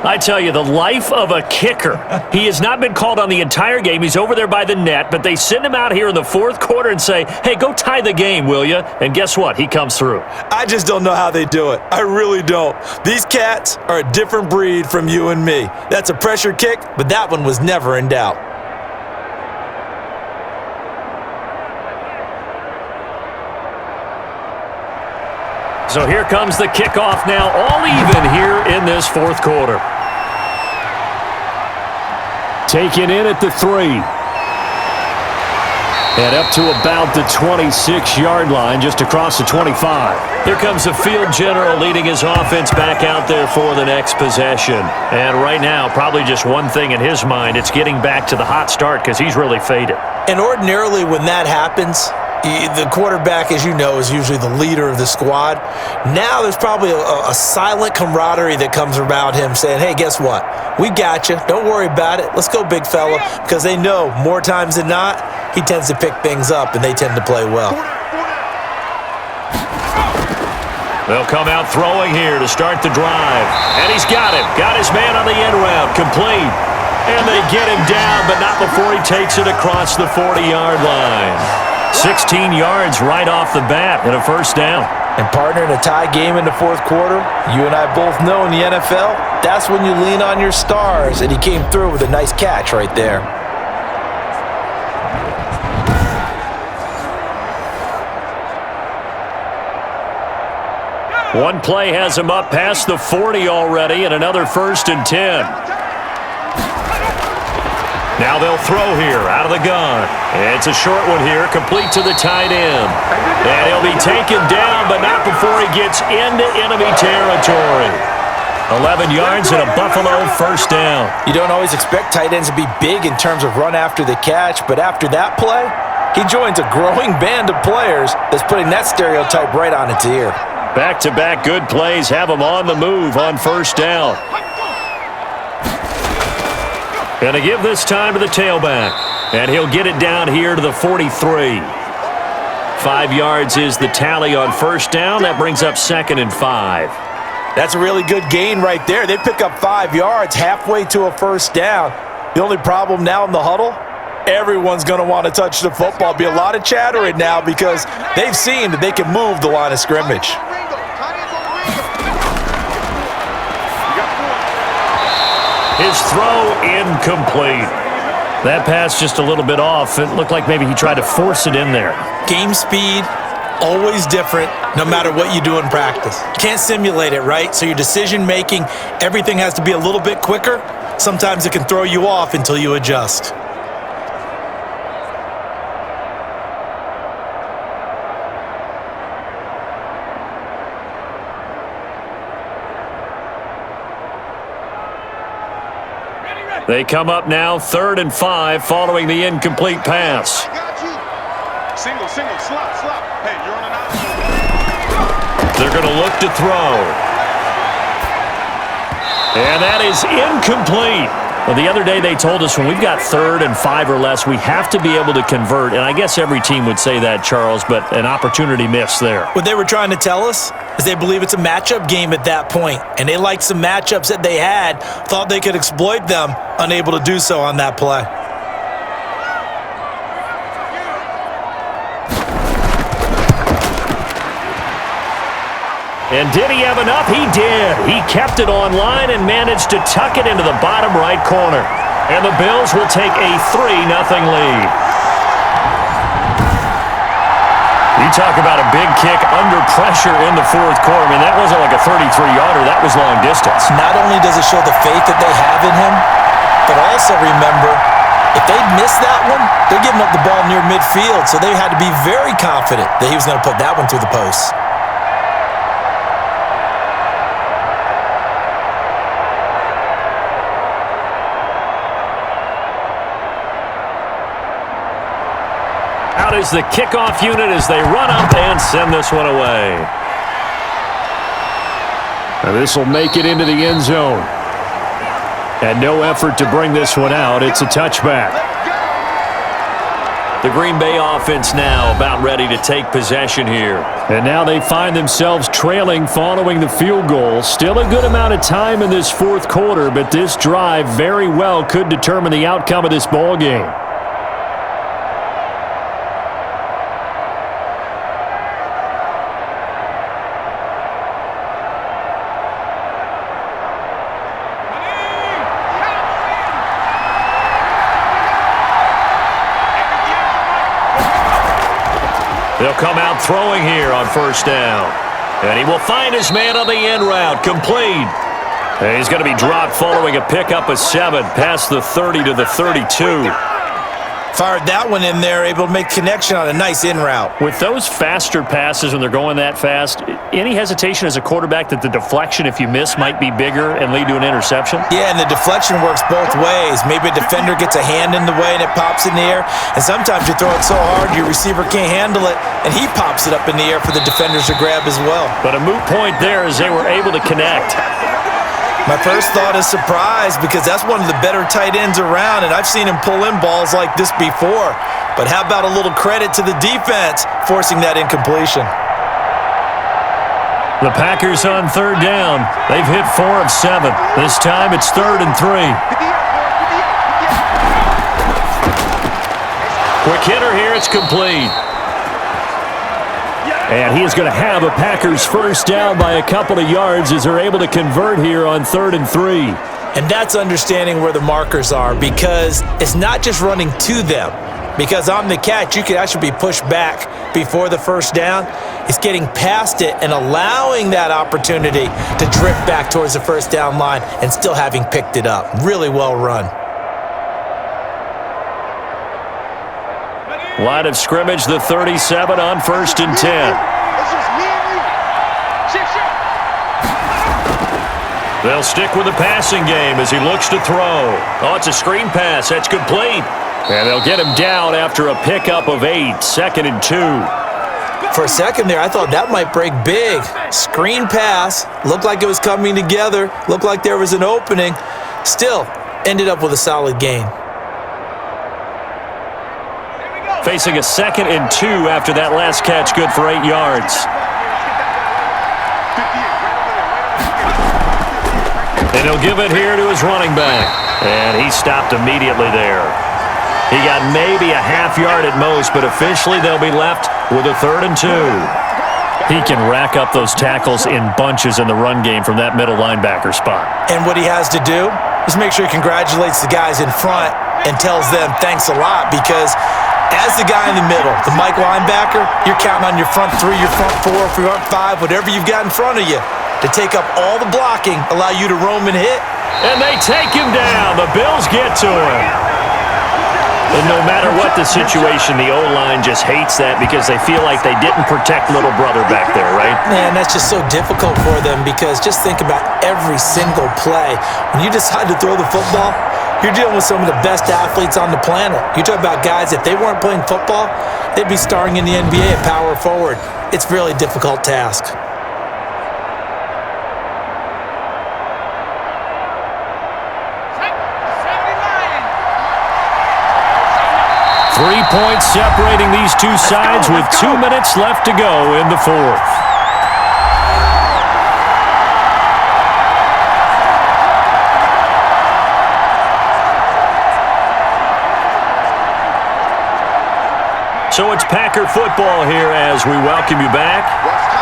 I tell you, the life of a kicker. He has not been called on the entire game. He's over there by the net, but they send him out here in the 4th quarter and say, hey, go tie the game, will you? And guess what? He comes through. I just don't know how they do it. I really don't. These cats are a different breed from you and me. That's a pressure kick, but that one was never in doubt. So here comes the kickoff now, all even here in this 4th quarter. Taken in at the 3. And up to about the 26-yard line, just across the 25. Here comes the field general leading his offense back out there for the next possession. And right now, probably just one thing in his mind, it's getting back to the hot start because he's really faded. And ordinarily when that happens, the quarterback, as you know, is usually the leader of the squad. Now there's probably a silent camaraderie that comes around him saying, hey, guess what? We got you. Don't worry about it. Let's go, big fella. Because they know more times than not, he tends to pick things up, and they tend to play well. They'll come out throwing here to start the drive. And he's got him. Got his man on the end route. Complete. And they get him down, but not before he takes it across the 40-yard line. 16 yards right off the bat and a first down. And partner, in a tie game in the fourth quarter, you and I both know in the NFL, that's when you lean on your stars, and he came through with a nice catch right there. One play has him up past the 40 already, and another 1st and 10. Now they'll throw here out of the gun. It's a short one here, complete to the tight end. And he'll be taken down, but not before he gets into enemy territory. 11 yards and a Buffalo first down. You don't always expect tight ends to be big in terms of run after the catch, but after that play, he joins a growing band of players that's putting that stereotype right on its ear. Back-to-back good plays have him on the move on first down. And to give this time to the tailback. And he'll get it down here to the 43. 5 yards is the tally on first down. That brings up 2nd and 5. That's a really good gain right there. They pick up 5 yards halfway to a first down. The only problem now in the huddle, everyone's going to want to touch the football. Be a lot of chattering now because they've seen that they can move the line of scrimmage. His throw incomplete. That pass just a little bit off. It looked like maybe he tried to force it in there. Game speed, always different, no matter what you do in practice. Can't simulate it, right? So your decision-making, everything has to be a little bit quicker. Sometimes it can throw you off until you adjust. They come up now 3rd and 5 following the incomplete pass. Single, slop. Hey, you're on an out. They're going to look to throw. And that is incomplete. Well, the other day they told us when we've got 3rd and 5 or less, we have to be able to convert. And I guess every team would say that, Charles, but an opportunity missed there. What they were trying to tell us is they believe it's a matchup game at that point, and they liked some matchups that they had, thought they could exploit them, unable to do so on that play. And did he have enough? He did. He kept it on line and managed to tuck it into the bottom right corner. And the Bills will take a 3-0 lead. You talk about a big kick under pressure in the fourth quarter. I mean, that wasn't like a 33-yarder. That was long distance. Not only does it show the faith that they have in him, but also remember, if they'd missed that one, they're giving up the ball near midfield, so they had to be very confident that he was going to put that one through the post. Out is the kickoff unit as they run up and send this one away. Now this will make it into the end zone. And no effort to bring this one out. It's a touchback. The Green Bay offense now about ready to take possession here. And now they find themselves trailing following the field goal. Still a good amount of time in this fourth quarter, but this drive very well could determine the outcome of this ball game. They'll come out throwing here on first down. And he will find his man on the end route. Complete. And he's going to be dropped following a pickup of 7 past the 30 to the 32. Fired that one in there, able to make connection on a nice in route. With those faster passes when they're going that fast, any hesitation as a quarterback that the deflection, if you miss, might be bigger and lead to an interception? Yeah, and the deflection works both ways. Maybe a defender gets a hand in the way and it pops in the air, and sometimes you throw it so hard your receiver can't handle it, and he pops it up in the air for the defenders to grab as well. But a moot point there as they were able to connect. My first thought is surprise because that's one of the better tight ends around, and I've seen him pull in balls like this before. But how about a little credit to the defense forcing that incompletion? The Packers on third down. They've hit 4 of 7. This time it's 3rd and 3. Quick hitter here. It's complete. And he is going to have a Packers first down by a couple of yards as they're able to convert here on 3rd and 3. And that's understanding where the markers are, because it's not just running to them. Because on the catch, you could actually be pushed back before the first down. It's getting past it and allowing that opportunity to drift back towards the first down line and still having picked it up. Really well run. Line of scrimmage, the 37 on 1st and 10. It's just me and you. They'll stick with the passing game as he looks to throw. Oh, it's a screen pass. That's complete. And they'll get him down after a pickup of 8, 2nd and 2. For a second there, I thought that might break big. Screen pass. Looked like it was coming together. Looked like there was an opening. Still, ended up with a solid gain. Facing a 2nd and 2 after that last catch, good for 8 yards. And he'll give it here to his running back. And he stopped immediately there. He got maybe a half yard at most, but officially they'll be left with a 3rd and 2. He can rack up those tackles in bunches in the run game from that middle linebacker spot. And what he has to do is make sure he congratulates the guys in front and tells them thanks a lot, because as the guy in the middle, the Mike linebacker, you're counting on your front 3, your front 4, front 5, whatever you've got in front of you to take up all the blocking, allow you to roam and hit. And they take him down. The Bills get to him. And no matter what the situation, the O-line just hates that because they feel like they didn't protect little brother back there, right? Man, that's just so difficult for them, because just think about every single play. When you decide to throw the football, you're dealing with some of the best athletes on the planet. You talk about guys, if they weren't playing football, they'd be starring in the NBA at power forward. It's a really difficult task. 3 points separating these two sides with 2 minutes left to go in the 4th. So it's Packer football here as we welcome you back.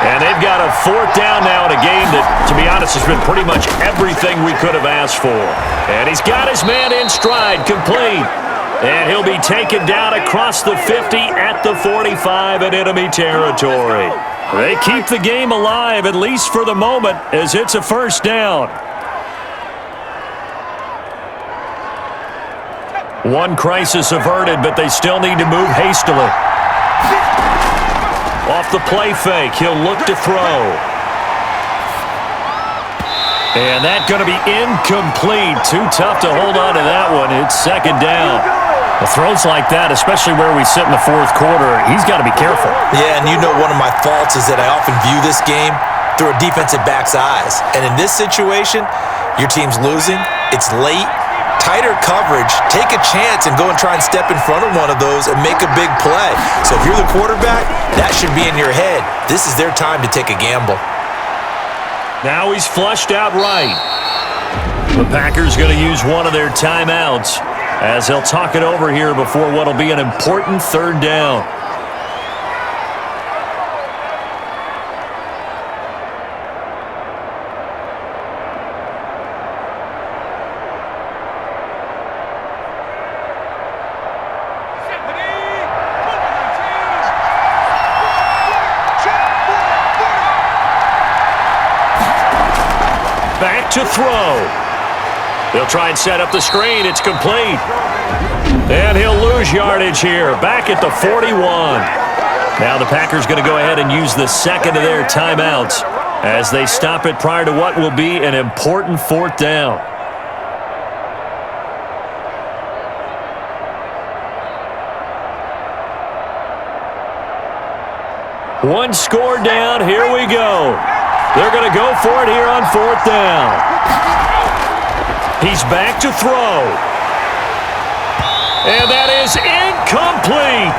And they've got a 4th down now in a game that, to be honest, has been pretty much everything we could have asked for. And he's got his man in stride, complete. And he'll be taken down across the 50 at the 45 in enemy territory. They keep the game alive, at least for the moment, as it's a 1st down. One crisis averted, but they still need to move hastily. Off the play fake, he'll look to throw. And that's going to be incomplete. Too tough to hold on to that one. It's 2nd down. The throws like that, especially where we sit in the 4th quarter, he's got to be careful. Yeah, and you know one of my faults is that I often view this game through a defensive back's eyes. And in this situation, your team's losing, it's late, tighter coverage, take a chance and go and try and step in front of one of those and make a big play. So if you're the quarterback, that should be in your head. This is their time to take a gamble. Now he's flushed out right. The Packers going to use one of their timeouts as they'll talk it over here before what will be an important 3rd down. Back to throw. They'll try and set up the screen. It's complete. And he'll lose yardage here. Back at the 41. Now the Packers going to go ahead and use the 2nd of their timeouts as they stop it prior to what will be an important 4th down. One score down. Here we go. They're going to go for it here on 4th down. He's back to throw. And that is incomplete.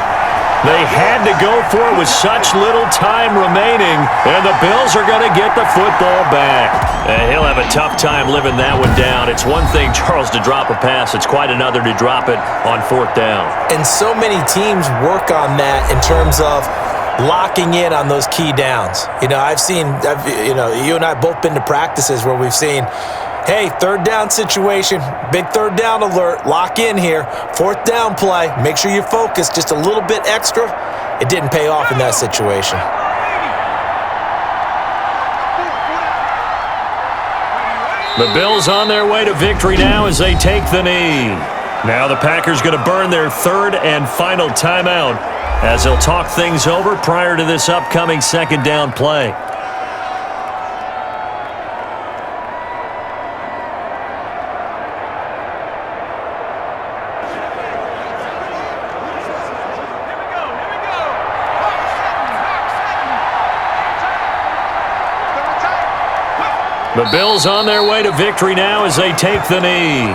They had to go for it with such little time remaining, and the Bills are going to get the football back. And he'll have a tough time living that one down. It's one thing, Charles, to drop a pass. It's quite another to drop it on fourth down. And so many teams work on that in terms of locking in on those key downs. You know, you and I both been to practices where we've seen, hey, third down situation, big third down alert, lock in here, fourth down play, make sure you focus just a little bit extra. It didn't pay off in that situation. The Bills on their way to victory now as they take the knee. Now the Packers going to burn their third and final timeout as they'll talk things over prior to this upcoming second down play. The Bills on their way to victory now as they take the knee.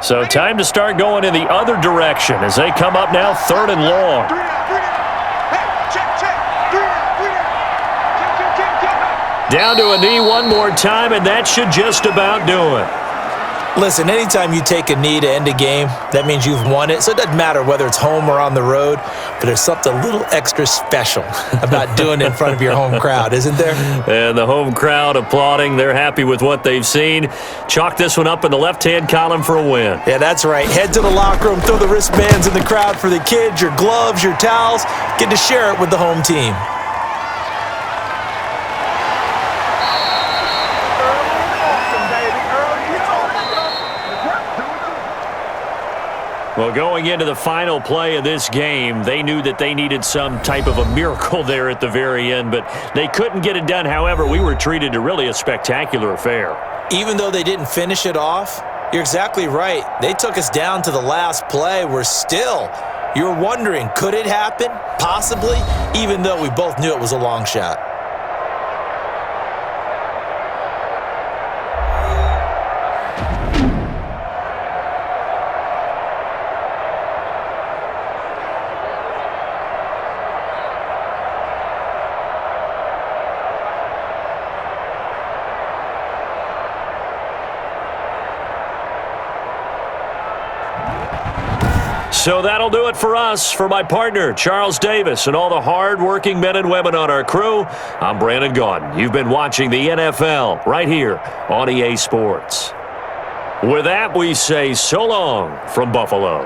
So time to start going in the other direction as they come up now third and long. Down to a knee one more time, and that should just about do it. Listen, anytime you take a knee to end a game, that means you've won it. So it doesn't matter whether it's home or on the road, but there's something a little extra special about doing it in front of your home crowd, isn't there? And the home crowd applauding. They're happy with what they've seen. Chalk this one up in the left-hand column for a win. Yeah, that's right. Head to the locker room, throw the wristbands in the crowd for the kids, your gloves, your towels. Get to share it with the home team. Well, going into the final play of this game, they knew that they needed some type of a miracle there at the very end, but they couldn't get it done. However, we were treated to really a spectacular affair. Even though they didn't finish it off, you're exactly right. They took us down to the last play. You're wondering, could it happen? Possibly, even though we both knew it was a long shot. So that'll do it for us. For my partner, Charles Davis, and all the hard-working men and women on our crew, I'm Brandon Gaudin. You've been watching the NFL right here on EA Sports. With that, we say so long from Buffalo.